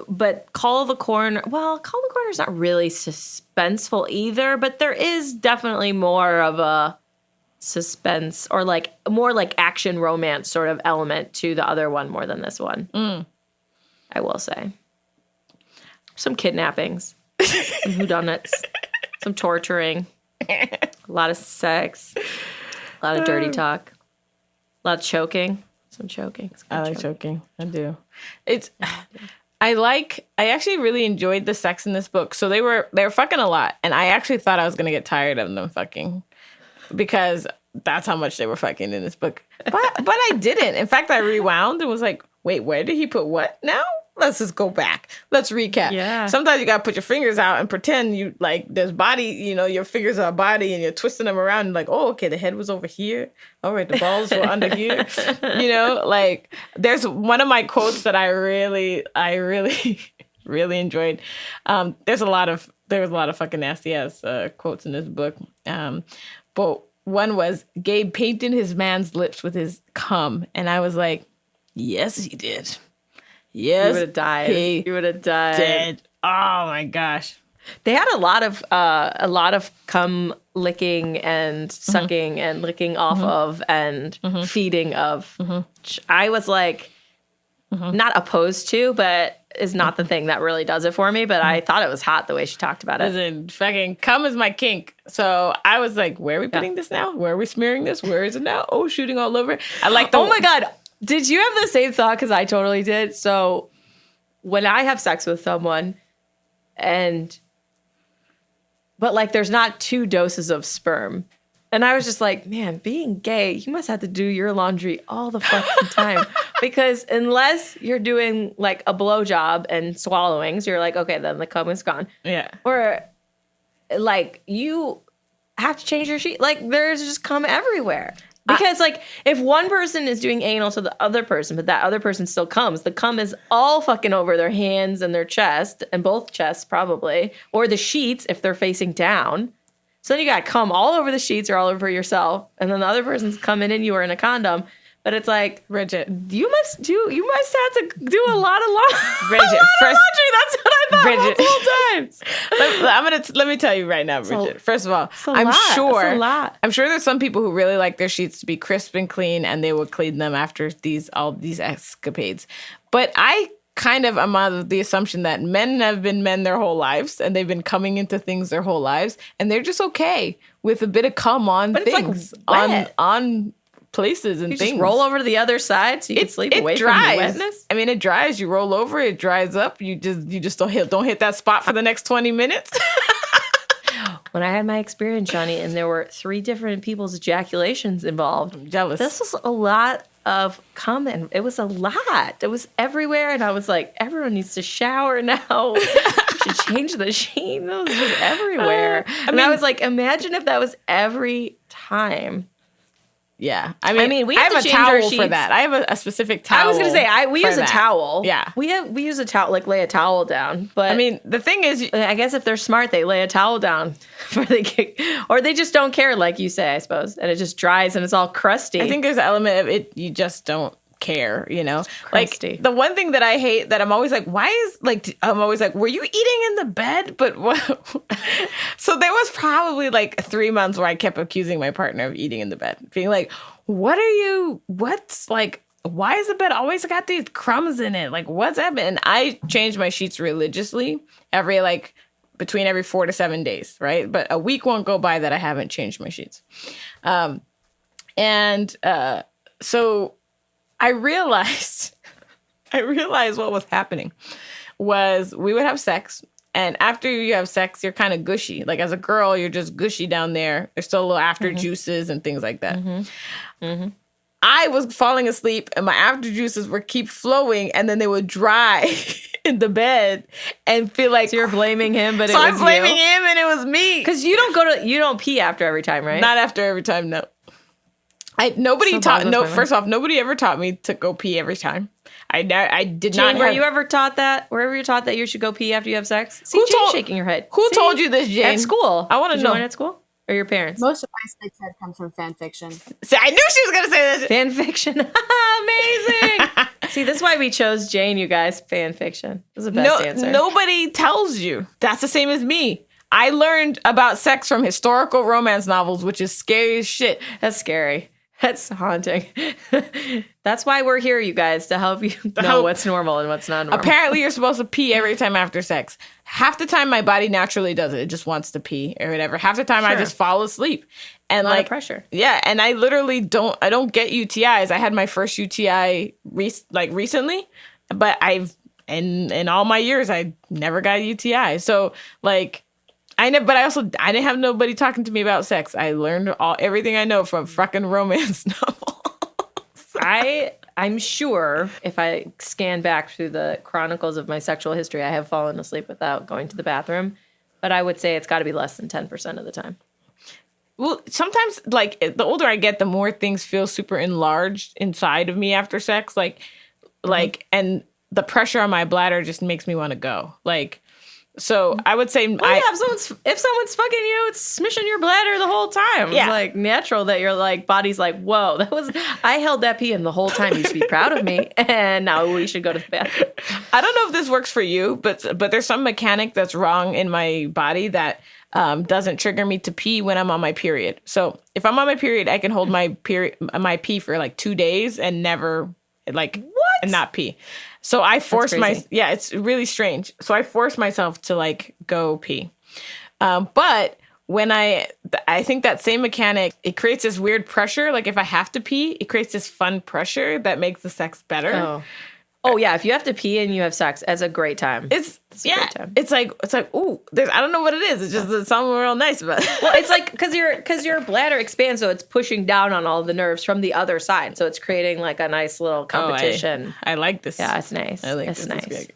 [SPEAKER 1] But Call the Coroner is not really suspenseful either. But there is definitely more of a suspense or like more like action romance sort of element to the other one more than this one. I will say. Some kidnappings, some whodunits. Some torturing, a lot of sex, a lot of dirty talk, a lot of choking. Some choking.
[SPEAKER 2] I like choking. I do. I actually really enjoyed the sex in this book. So they were fucking a lot, and I actually thought I was gonna get tired of them fucking because that's how much they were fucking in this book. But I didn't. In fact, I rewound and was like, wait, where did he put what now? Let's just go back. Let's recap.
[SPEAKER 1] Yeah.
[SPEAKER 2] Sometimes you gotta put your fingers out and pretend you like there's body, you know, your fingers are a body and you're twisting them around and like, oh, okay, the head was over here. All right, the balls were under here. You know, like there's one of my quotes that I really really enjoyed. There was a lot of fucking nasty ass quotes in this book. But one was Gabe painted his man's lips with his cum, and I was like, yes, he did. Yes,
[SPEAKER 1] you would have died. You would have died.
[SPEAKER 2] Dead. Oh my gosh.
[SPEAKER 1] They had a lot of cum licking and sucking and licking off of and feeding of. Which I was like not opposed to, but is not the thing that really does it for me. But I thought it was hot the way she talked about it.
[SPEAKER 2] Listen, fucking cum is my kink. So I was like, where are we putting this now? Where are we smearing this? Where is it now? Oh, shooting all over. I like the.
[SPEAKER 1] Oh my God. Did you have the same thought? Because I totally did. So when I have sex with someone but like there's not 2 doses of sperm. And I was just like, man, being gay, you must have to do your laundry all the fucking time. Because unless you're doing like a blowjob and swallowing, so you're like, okay, then the cum is gone.
[SPEAKER 2] Yeah.
[SPEAKER 1] Or like you have to change your sheet. Like there's just cum everywhere. Because like if one person is doing anal to the other person, but that other person still comes, the cum is all fucking over their hands and their chest, and both chests probably, or the sheets if they're facing down. So then you got cum all over the sheets or all over yourself, and then the other person's coming in you are in a condom. But it's like,
[SPEAKER 2] Bridget,
[SPEAKER 1] you must have to do a lot of laundry.
[SPEAKER 2] Bridget,
[SPEAKER 1] That's what I thought
[SPEAKER 2] Bridget.
[SPEAKER 1] multiple times.
[SPEAKER 2] Let me tell you right now, Bridget. First of all, I'm
[SPEAKER 1] That's a lot.
[SPEAKER 2] sure there's some people who really like their sheets to be crisp and clean, and they will clean them after all these escapades. But I kind of am of the assumption that men have been men their whole lives, and they've been coming into things their whole lives, and they're just okay with a bit of cum on
[SPEAKER 1] But it's
[SPEAKER 2] things,
[SPEAKER 1] like wet.
[SPEAKER 2] on places and
[SPEAKER 1] You
[SPEAKER 2] things.
[SPEAKER 1] just roll over to the other side so you can sleep away from the wetness.
[SPEAKER 2] I mean, it dries. You roll over, it dries up. You just don't hit that spot for the next 20 minutes.
[SPEAKER 1] When I had my experience, Johnny, and there were 3 different people's ejaculations involved.
[SPEAKER 2] I'm jealous.
[SPEAKER 1] This was a lot of cum, and it was a lot. It was everywhere, and I was like, everyone needs to shower now. We should change the sheet. It was just everywhere. I was like, imagine if that was every time.
[SPEAKER 2] Yeah.
[SPEAKER 1] I mean, we
[SPEAKER 2] I
[SPEAKER 1] have
[SPEAKER 2] have
[SPEAKER 1] to
[SPEAKER 2] a
[SPEAKER 1] change our
[SPEAKER 2] towel for
[SPEAKER 1] sheets.
[SPEAKER 2] that. I have a specific towel.
[SPEAKER 1] I was gonna say we
[SPEAKER 2] for
[SPEAKER 1] use a
[SPEAKER 2] that.
[SPEAKER 1] towel.
[SPEAKER 2] Yeah.
[SPEAKER 1] we use a towel, like lay a towel down. But
[SPEAKER 2] I mean, the thing is,
[SPEAKER 1] I guess if they're smart, they lay a towel down before they kick, or they just don't care, like you say, I suppose, and it just dries and it's all crusty.
[SPEAKER 2] I think there's an element of it. You just don't care, you know?
[SPEAKER 1] Crusty.
[SPEAKER 2] Like the one thing that I hate that I'm always like, I'm always like, were you eating in the bed? But what? So there was probably like 3 months where I kept accusing my partner of eating in the bed, being like, what's like, why is the bed always got these crumbs in it? Like, what's happening? And I change my sheets religiously between every 4 to 7 days, right? But a week won't go by that I haven't changed my sheets. So I realized what was happening was we would have sex, and after you have sex, you're kind of gushy. Like as a girl, you're just gushy down there. There's still a little after juices and things like that. I was falling asleep, and my after juices would keep flowing, and then they would dry in the bed and feel like.
[SPEAKER 1] So you're blaming him, but
[SPEAKER 2] So I'm blaming him, and it was me.
[SPEAKER 1] Because you don't pee after every time, right?
[SPEAKER 2] Not after every time, no. First off, nobody ever taught me to go pee every time. I did
[SPEAKER 1] Jane,
[SPEAKER 2] not.
[SPEAKER 1] were you ever taught that? Were you taught that you should go pee after you have sex? See, Jane's shaking her head.
[SPEAKER 2] Who told you this, Jane?
[SPEAKER 1] At school.
[SPEAKER 2] I want to
[SPEAKER 1] Did
[SPEAKER 2] know.
[SPEAKER 1] you learn at school? Or your parents?
[SPEAKER 3] Most of my sex ed comes from fan fiction.
[SPEAKER 2] See, I knew she was gonna say that.
[SPEAKER 1] Fan fiction. Amazing. See, this is why we chose Jane, you guys. Fan fiction. This is the best answer.
[SPEAKER 2] Nobody tells you. That's the same as me. I learned about sex from historical romance novels, which is scary as shit.
[SPEAKER 1] That's scary. That's haunting. That's why we're here, you guys, to help you know what's normal and what's not normal.
[SPEAKER 2] Apparently, you're supposed to pee every time after sex. Half the time, my body naturally does it. It just wants to pee or whatever. Half the time, I just fall asleep. And
[SPEAKER 1] a lot
[SPEAKER 2] like
[SPEAKER 1] of pressure.
[SPEAKER 2] Yeah, and I literally don't get UTIs. I had my first UTI recently, but in all my years, I never got a UTI. So like. I didn't have nobody talking to me about sex. I learned everything I know from fucking romance novels.
[SPEAKER 1] I'm sure if I scan back through the chronicles of my sexual history, I have fallen asleep without going to the bathroom. But I would say it's got to be less than 10% of the time.
[SPEAKER 2] Well, sometimes, like, the older I get, the more things feel super enlarged inside of me after sex. And the pressure on my bladder just makes me want to go. Like, so I would say,
[SPEAKER 1] if someone's fucking you, it's smishing your bladder the whole time.
[SPEAKER 2] Yeah.
[SPEAKER 1] It's like natural that your like body's like, whoa, I held that pee in the whole time. You should be proud of me. And now we should go to the bathroom.
[SPEAKER 2] I don't know if this works for you, but there's some mechanic that's wrong in my body that doesn't trigger me to pee when I'm on my period. So if I'm on my period, I can hold my pee for like 2 days and never and not pee. So I force it's really strange. So I force myself to like go pee. But when I think that same mechanic, it creates this weird pressure. Like if I have to pee, it creates this fun pressure that makes the sex better.
[SPEAKER 1] Oh. Oh yeah, if you have to pee and you have sex, it's a great time.
[SPEAKER 2] It's
[SPEAKER 1] a great time.
[SPEAKER 2] It's like ooh, I don't know what it is. It's just it's something real nice about it.
[SPEAKER 1] Well, it's like because your bladder expands, so it's pushing down on all the nerves from the other side, so it's creating like a nice little competition.
[SPEAKER 2] I like this.
[SPEAKER 1] Yeah, it's nice.
[SPEAKER 2] I like
[SPEAKER 1] it's
[SPEAKER 2] this.
[SPEAKER 1] nice.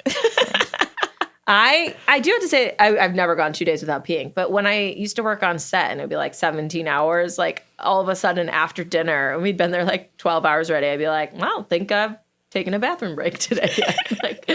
[SPEAKER 1] I do have to say I've never gone 2 days without peeing, but when I used to work on set and it'd be like 17 hours, like all of a sudden after dinner, and we'd been there like 12 hours already, I'd be like, well, think I've taken a bathroom break today. Like,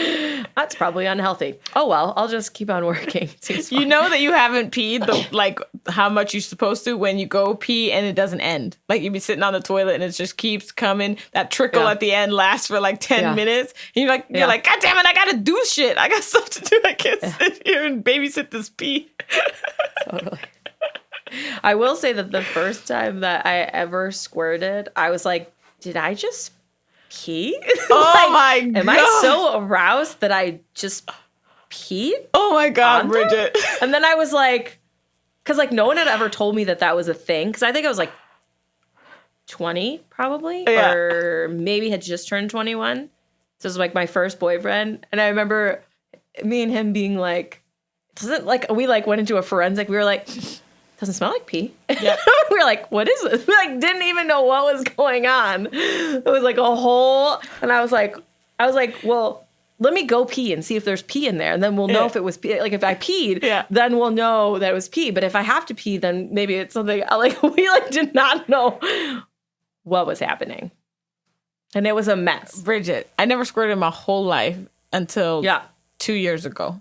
[SPEAKER 1] that's probably unhealthy. Oh well, I'll just keep on working.
[SPEAKER 2] You know that you haven't peed like how much you're supposed to when you go pee and it doesn't end. Like you be sitting on the toilet and it just keeps coming. That trickle at the end lasts for like 10 minutes. And you're like, God damn it, I gotta do shit. I got stuff to do. I can't sit here and babysit this pee.
[SPEAKER 1] Totally. I will say that the first time that I ever squirted, I was like, did I just pee?
[SPEAKER 2] Oh my God.
[SPEAKER 1] Am I so aroused that I just peed?
[SPEAKER 2] Oh my God, Bridget.
[SPEAKER 1] And then I was like, because like no one had ever told me that was a thing. Because I think I was like 20 probably, or maybe had just turned 21. So it was like my first boyfriend. And I remember me and him being like, doesn't like, we like went into a forensic. We were like, doesn't smell like pee. Yeah. We were like, what is this? We like didn't even know what was going on. It was like a whole, and I was like, well, let me go pee and see if there's pee in there, and then we'll know if it was pee. Like if I peed, then we'll know that it was pee. But if I have to pee, then maybe it's something. Like we like did not know what was happening, and it was a mess.
[SPEAKER 2] Bridget, I never squirted in my whole life until 2 years ago.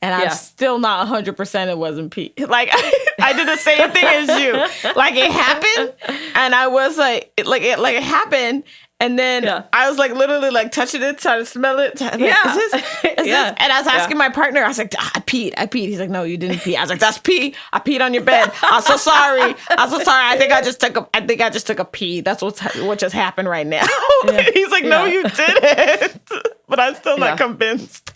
[SPEAKER 2] And I'm still not 100% it wasn't pee. Like, I did the same thing as you. Like, it happened, and I was like, it happened, and then I was like, literally, like, touching it, trying to smell it. Is this? And I was asking my partner, I was like, I peed. He's like, no, you didn't pee. I was like, that's pee. I peed on your bed. I'm so sorry. I think I just took a pee. That's what just happened right now. He's like, no, you didn't. But I'm still not convinced.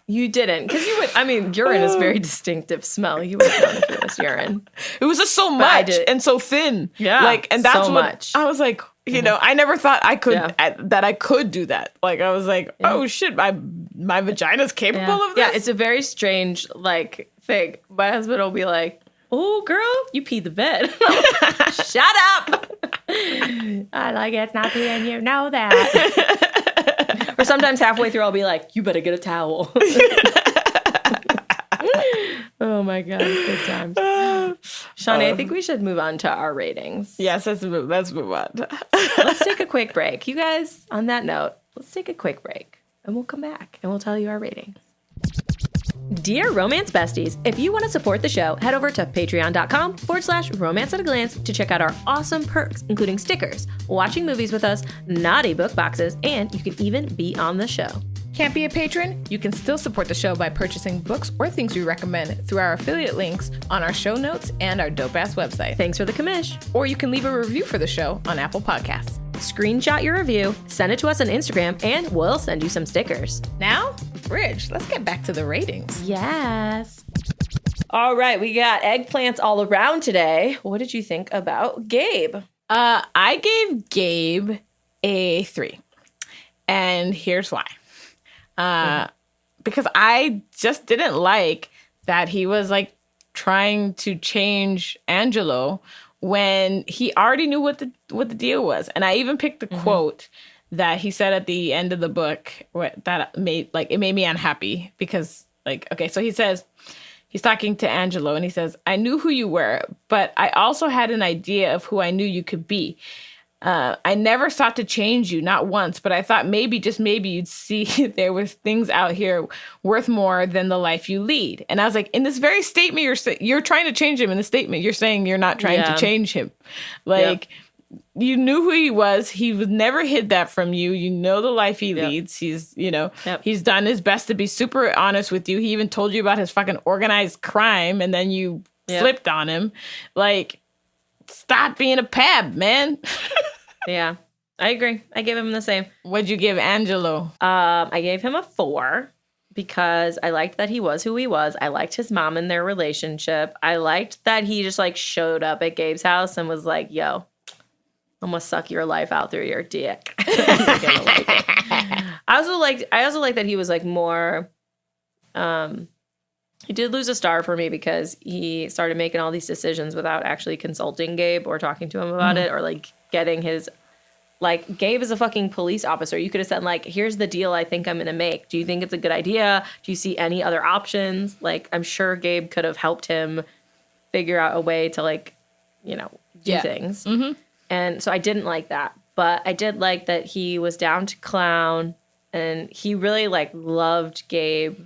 [SPEAKER 1] You didn't, because you would. I mean, urine is very distinctive smell. You would have known if it was urine.
[SPEAKER 2] It was just so much and so thin. Yeah, like, and that's so much. I was like, you know, I never thought I could that I could do that. Like, I was like, oh shit, my vagina's capable of this.
[SPEAKER 1] Yeah, it's a very strange like thing. My husband will be like, "Oh, girl, you peed the bed." Shut up. I like it's not peeing. You know that. Or sometimes halfway through, I'll be like, you better get a towel. Oh, my God. Good times. Shawnee, I think we should move on to our ratings.
[SPEAKER 2] Yes, let's move on.
[SPEAKER 1] Let's take a quick break. You guys, on that note, let's take a quick break. And we'll come back and we'll tell you our ratings. Dear Romance Besties, if you want to support the show, head over to patreon.com/romance at a glance to check out our awesome perks, including stickers, watching movies with us, naughty book boxes, and you can even be on the show.
[SPEAKER 2] Can't be a patron? You can still support the show by purchasing books or things we recommend through our affiliate links on our show notes and our dope-ass website.
[SPEAKER 1] Thanks for the commish.
[SPEAKER 2] Or you can leave a review for the show on Apple Podcasts.
[SPEAKER 1] Screenshot your review, send it to us on Instagram, and we'll send you some stickers.
[SPEAKER 2] Now, Bridge, let's get back to the ratings.
[SPEAKER 1] Yes. All right, we got eggplants all around today. What did you think about Gabe?
[SPEAKER 2] I gave Gabe a 3. And here's why. Because I just didn't like that he was like trying to change Angelo when he already knew what the deal was. And I even picked the quote that he said at the end of the book that made me unhappy because okay, so he says, he's talking to Angelo and he says, I knew who you were, but I also had an idea of who I knew you could be. I never sought to change you, not once, but I thought maybe, just maybe, you'd see there was things out here worth more than the life you lead. And I was like, in this very statement, you're trying to change him. In the statement, you're saying you're not trying to change him. You knew who he was. He was never hid that from you. You know the life he leads. He's, he's done his best to be super honest with you. He even told you about his fucking organized crime, and then you flipped on him. Like, stop being a pab, man.
[SPEAKER 1] Yeah, I agree. I gave him the same.
[SPEAKER 2] What'd you give Angelo?
[SPEAKER 1] I gave him a 4 because I liked that he was who he was. I liked his mom and their relationship. I liked that he just like showed up at Gabe's house and was like, yo, I'm gonna suck your life out through your dick. You're gonna like it. I also like that he was like more. He did lose a star for me because he started making all these decisions without actually consulting Gabe or talking to him about it or like getting his. Like, Gabe is a fucking police officer. You could have said, like, here's the deal I think I'm going to make. Do you think it's a good idea? Do you see any other options? Like, I'm sure Gabe could have helped him figure out a way to, like, you know, do things. Mm-hmm. And so I didn't like that. But I did like that he was down to clown. And he really, like, loved Gabe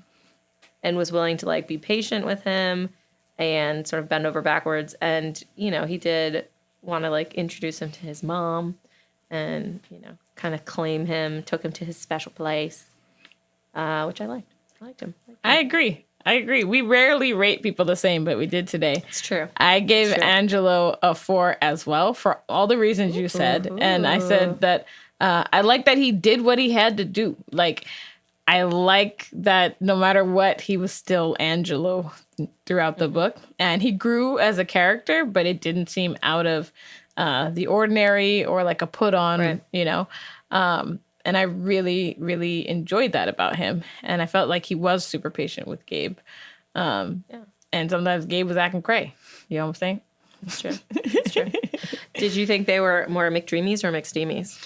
[SPEAKER 1] and was willing to, like, be patient with him and sort of bend over backwards. And, you know, he did want to, like, introduce him to his mom. And, you know, kind of claim him, took him to his special place, which I liked. I liked him.
[SPEAKER 2] I agree. We rarely rate people the same, but we did today.
[SPEAKER 1] It's true.
[SPEAKER 2] I gave Angelo a 4 as well for all the reasons you said. And I said that I like that he did what he had to do. Like, I like that no matter what, he was still Angelo throughout the book. And he grew as a character, but it didn't seem out of the ordinary or like a put on, you know. And I really, really enjoyed that about him. And I felt like he was super patient with Gabe. And sometimes Gabe was acting cray. You know what I'm saying?
[SPEAKER 1] It's true. It's true. Did you think they were more McDreamies or McSteamies?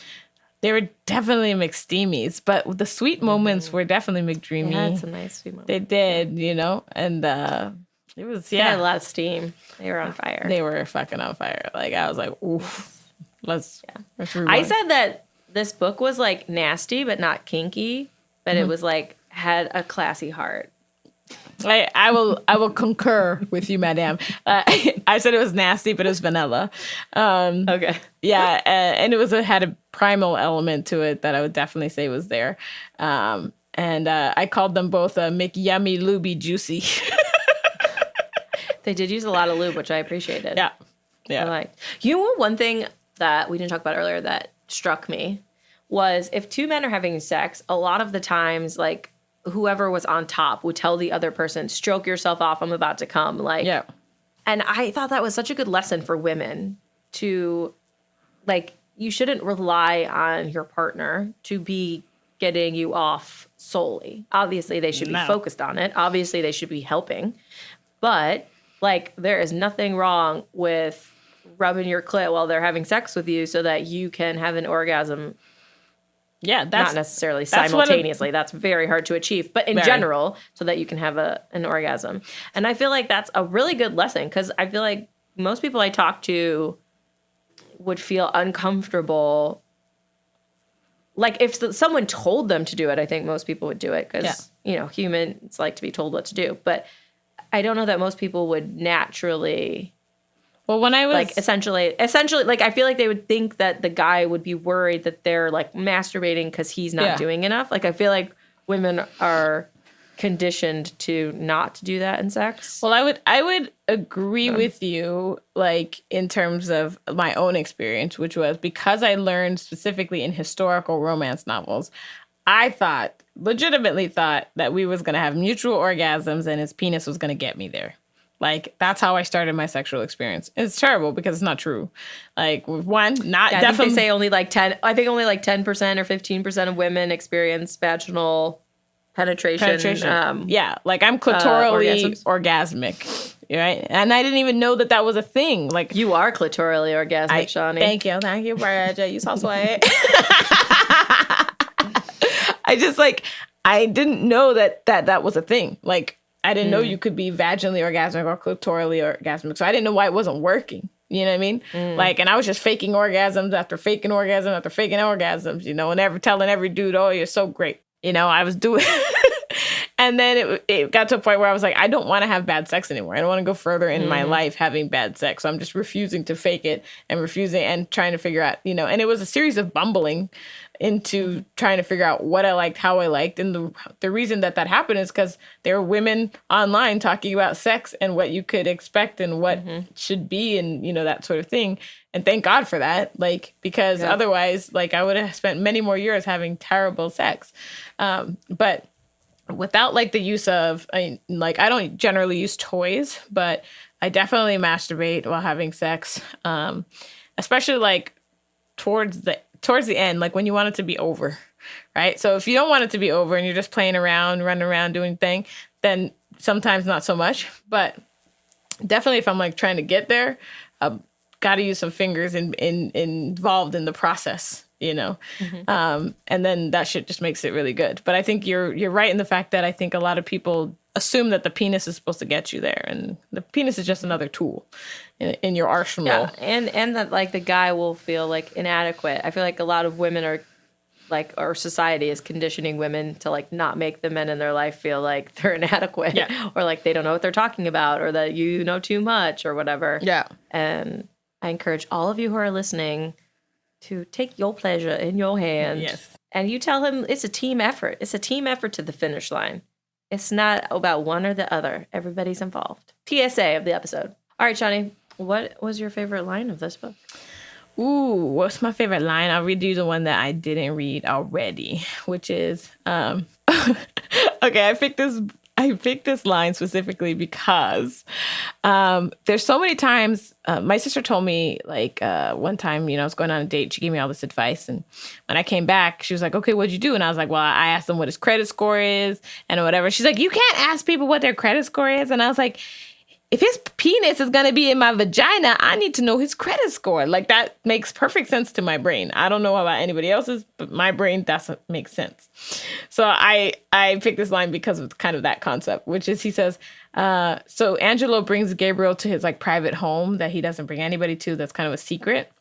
[SPEAKER 2] They were definitely McSteamies, but the sweet moments were definitely McDreamy.
[SPEAKER 1] They had some nice sweet moments.
[SPEAKER 2] They did, you know, and it was,
[SPEAKER 1] They had a lot of steam. They were on fire.
[SPEAKER 2] They were fucking on fire. Like, I was like, oof, let's rewind.
[SPEAKER 1] I said that this book was like nasty, but not kinky, but it was like had a classy heart.
[SPEAKER 2] I will concur with you, madame. I said it was nasty, but it was vanilla.
[SPEAKER 1] Okay.
[SPEAKER 2] Yeah, and it had a primal element to it that I would definitely say was there. And I called them both McYummy Looby Juicy.
[SPEAKER 1] They did use a lot of lube, which I appreciated.
[SPEAKER 2] Yeah.
[SPEAKER 1] I liked. You know, one thing that we didn't talk about earlier that struck me was if two men are having sex, a lot of the times, like, whoever was on top would tell the other person, stroke yourself off, I'm about to come. Like,
[SPEAKER 2] yeah.
[SPEAKER 1] And I thought that was such a good lesson for women to, like, you shouldn't rely on your partner to be getting you off solely. Obviously, they should be focused on it. Obviously, they should be helping. But, like, there is nothing wrong with rubbing your clit while they're having sex with you so that you can have an orgasm.
[SPEAKER 2] Yeah,
[SPEAKER 1] not necessarily simultaneously. That's very hard to achieve, but in general, so that you can have an orgasm. And I feel like that's a really good lesson because I feel like most people I talk to would feel uncomfortable. Like if someone told them to do it, I think most people would do it because, you know, humans like to be told what to do. But I don't know that most people would naturally...
[SPEAKER 2] Well, when I was
[SPEAKER 1] like essentially, like I feel like they would think that the guy would be worried that they're like masturbating because he's not doing enough. Like I feel like women are conditioned to not do that in sex.
[SPEAKER 2] Well, I would agree with you, like in terms of my own experience, which was because I learned specifically in historical romance novels, I legitimately thought that we was gonna have mutual orgasms and his penis was gonna get me there. Like, that's how I started my sexual experience. It's terrible because it's not true. Like, one, not
[SPEAKER 1] I
[SPEAKER 2] definitely.
[SPEAKER 1] think they say only like 10% or 15% of women experience vaginal penetration.
[SPEAKER 2] Yeah, like I'm clitorally orgasmic, right? And I didn't even know that was a thing. Like,
[SPEAKER 1] you are clitorally orgasmic, Shawnee.
[SPEAKER 2] Thank you, Bridget. You so sweet. I didn't know that was a thing. Like, I didn't know you could be vaginally orgasmic or clitorally orgasmic. So I didn't know why it wasn't working. You know what I mean? Like, and I was just faking orgasms after faking orgasm after faking orgasms, you know, and telling every dude, oh, you're so great. You know, I was doing. And then it got to a point where I was like, I don't want to have bad sex anymore. I don't want to go further in my life having bad sex. So I'm just refusing to fake it and trying to figure out, you know, and it was a series of bumbling into trying to figure out what I liked, how I liked. And the reason that happened is because there were women online talking about sex and what you could expect and what should be and, you know, that sort of thing. And thank God for that, like, because otherwise, like, I would have spent many more years having terrible sex. But without, like, the use of, I don't generally use toys, but I definitely masturbate while having sex, especially, like, towards towards the end, like when you want it to be over, right? So if you don't want it to be over and you're just playing around, running around, doing thing, then sometimes not so much. But definitely if I'm like trying to get there, got to use some fingers involved in the process, you know? And then that shit just makes it really good. But I think you're right in the fact that I think a lot of people assume that the penis is supposed to get you there, and the penis is just another tool in your arsenal.
[SPEAKER 1] Yeah, and that like the guy will feel like inadequate. I feel like a lot of women are like, our society is conditioning women to like not make the men in their life feel like they're inadequate, or like they don't know what they're talking about, or that you know too much or whatever.
[SPEAKER 2] Yeah.
[SPEAKER 1] And I encourage all of you who are listening to take your pleasure in your hand.
[SPEAKER 2] Yes.
[SPEAKER 1] And you tell him it's a team effort. It's a team effort to the finish line. It's not about one or the other. Everybody's involved. PSA of the episode. All right, Shawnee, what was your favorite line of this book?
[SPEAKER 2] Ooh, what's my favorite line? I'll read you the one that I didn't read already, which is, okay, I picked this line specifically because there's so many times, my sister told me, like, one time, I was going on a date, she gave me all this advice, and when I came back, she was like, okay, what'd you do? And I was like, well, I asked him what his credit score is and whatever. She's like, you can't ask people what their credit score is. And I was like, if his penis is going to be in my vagina, I need to know his credit score. Like, that makes perfect sense to my brain. I don't know about anybody else's, but my brain, that's what makes sense. So I picked this line because of kind of that concept, which is, he says, so Angelo brings Gabriel to his like private home that he doesn't bring anybody to. That's kind of a secret.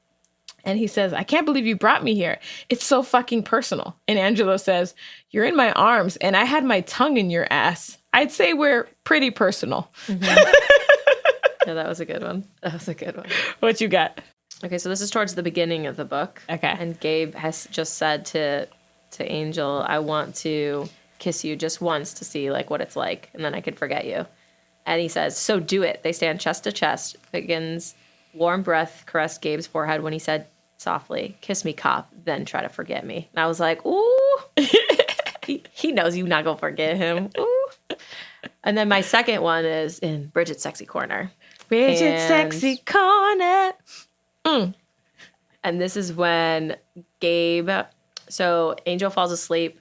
[SPEAKER 2] And he says, I can't believe you brought me here. It's so fucking personal. And Angelo says, you're in my arms and I had my tongue in your ass. I'd say we're pretty personal.
[SPEAKER 1] Yeah, that was a good one.
[SPEAKER 2] What you got?
[SPEAKER 1] Okay, so this is towards the beginning of the book.
[SPEAKER 2] Okay.
[SPEAKER 1] And Gabe has just said to Angel, I want to kiss you just once to see like what it's like, and then I could forget you. And he says, so do it. They stand chest to chest. Figgins' warm breath caressed Gabe's forehead when he said softly, kiss me, cop, then try to forget me. And I was like, ooh. he knows you're not going to forget him. Ooh. And then my second one is in Bridget's Sexy Corner.
[SPEAKER 2] Bridget's Sexy Corner.
[SPEAKER 1] And this is when so Angel falls asleep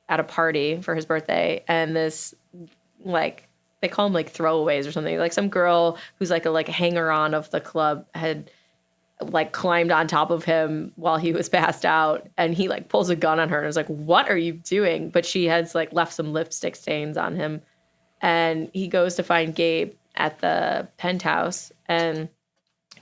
[SPEAKER 1] at a party for his birthday, and this, like, they call them like throwaways or something. Like some girl who's like a hanger-on of the club had like climbed on top of him while he was passed out, and he like pulls a gun on her and is like, what are you doing? But she has like left some lipstick stains on him, and he goes to find Gabe at the penthouse, and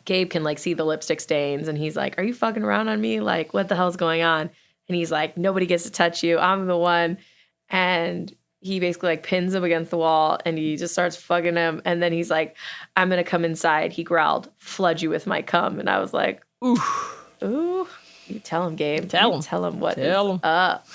[SPEAKER 1] Gabe can like see the lipstick stains, and he's like, are you fucking around on me? Like, what the hell's going on? And he's like, nobody gets to touch you. I'm the one. And he basically like pins him against the wall, and he just starts fucking him. And then he's like, I'm going to come inside. He growled, flood you with my cum. And I was like, ooh. You tell him, Gabe. Tell him what is up.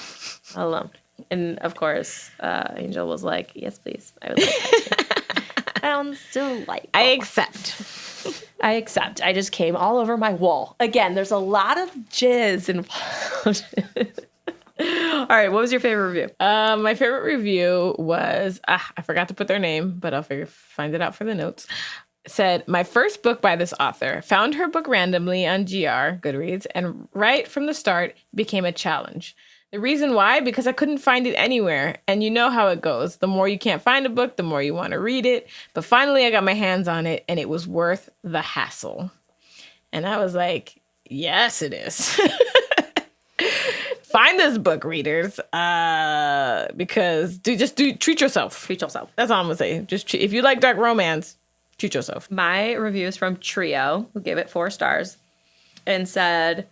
[SPEAKER 1] Tell him. And of course, Angel was like, yes, please. I would like that too. Sounds delightful.
[SPEAKER 2] I accept.
[SPEAKER 1] I just came all over my wall. Again, there's a lot of jizz involved. All right, what was your favorite review?
[SPEAKER 2] My favorite review was, I forgot to put their name, but I'll find it out for the notes. It said, my first book by this author. Found her book randomly on Goodreads, and right from the start, it became a challenge. The reason why? Because I couldn't find it anywhere. And you know how it goes. The more you can't find a book, the more you want to read it. But finally, I got my hands on it, and it was worth the hassle. And I was like, yes, it is. Find this book, readers, because treat yourself.
[SPEAKER 1] Treat yourself.
[SPEAKER 2] That's all I'm going to say. Just if you like dark romance, treat yourself.
[SPEAKER 1] My review is from Trio, who gave it 4 stars and said,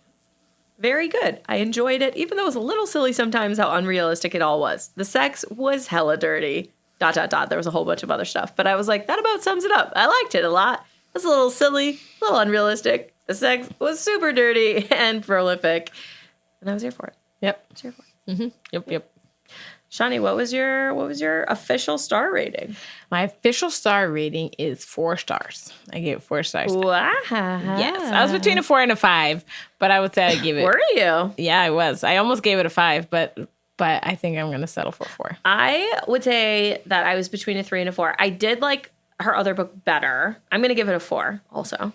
[SPEAKER 1] very good. I enjoyed it, even though it was a little silly sometimes how unrealistic it all was. The sex was hella dirty. ... There was a whole bunch of other stuff. But I was like, that about sums it up. I liked it a lot. It was a little silly, a little unrealistic. The sex was super dirty and prolific. And I was here for it.
[SPEAKER 2] Yep.
[SPEAKER 1] I was here for it.
[SPEAKER 2] Mm-hmm. Yep.
[SPEAKER 1] Shawnee, what was your official star rating?
[SPEAKER 2] My official star rating is 4 stars. I gave it 4 stars.
[SPEAKER 1] Wow.
[SPEAKER 2] Yes. I was between a 4 and a 5, but I would say I gave it.
[SPEAKER 1] Were you?
[SPEAKER 2] Yeah, I was. I almost gave it a 5, but I think I'm going to settle for 4.
[SPEAKER 1] I would say that I was between a 3 and a 4. I did like her other book better. I'm going to give it a 4 also.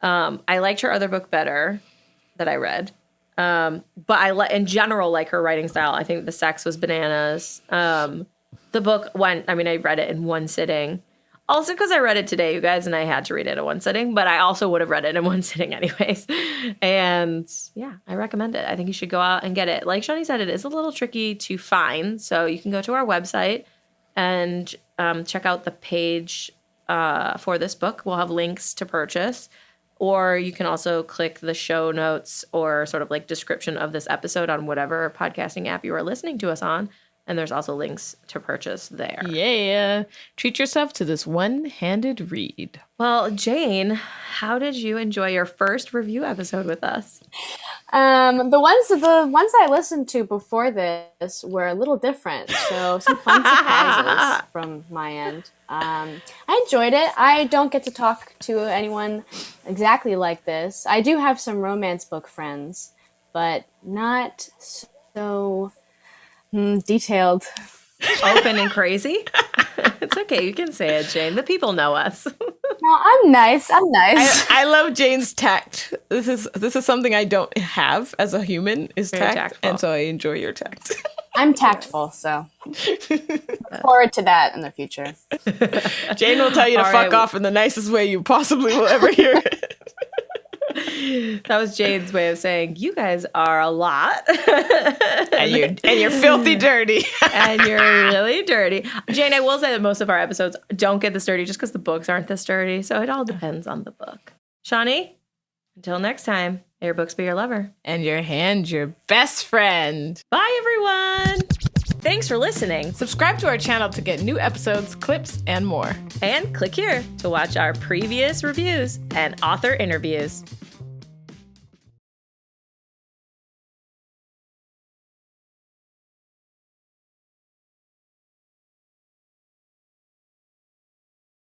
[SPEAKER 1] I liked her other book better that I read. But I in general like her writing style. I think the sex was bananas. The book I read it in one sitting. Also because I read it today, you guys, and I had to read it in one sitting, but I also would have read it in one sitting anyways. And yeah, I recommend it. I think you should go out and get it. Like Shani said, it is a little tricky to find, so you can go to our website and check out the page for this book. We'll have links to purchase, or you can also click the show notes or sort of like description of this episode on whatever podcasting app you are listening to us on. And there's also links to purchase there.
[SPEAKER 2] Yeah. Treat yourself to this one-handed read.
[SPEAKER 1] Well, Jane, how did you enjoy your first review episode with us?
[SPEAKER 3] The ones I listened to before this were a little different, so some fun surprises from my end. I enjoyed it. I don't get to talk to anyone exactly like this. I do have some romance book friends, but not so detailed.
[SPEAKER 1] Open and crazy? It's okay. You can say it, Jane. The people know us.
[SPEAKER 3] No, I'm nice.
[SPEAKER 2] I love Jane's tact. This is something I don't have as a human, is
[SPEAKER 1] Very
[SPEAKER 2] tact.
[SPEAKER 1] tactful.
[SPEAKER 2] And so I enjoy your tact.
[SPEAKER 3] I'm tactful, so look forward to that in the future.
[SPEAKER 2] Jane will tell you to
[SPEAKER 1] All
[SPEAKER 2] fuck
[SPEAKER 1] right.
[SPEAKER 2] off in the nicest way you possibly will ever hear it.
[SPEAKER 1] That was Jane's way of saying, you guys are a lot.
[SPEAKER 2] and you're filthy dirty.
[SPEAKER 1] And you're really dirty. Jane, I will say that most of our episodes don't get this dirty just because the books aren't this dirty. So it all depends on the book. Shani, until next time, may your books be your lover.
[SPEAKER 2] And your hand, your best friend.
[SPEAKER 1] Bye, everyone. Thanks for listening.
[SPEAKER 2] Subscribe to our channel to get new episodes, clips, and more.
[SPEAKER 1] And click here to watch our previous reviews and author interviews.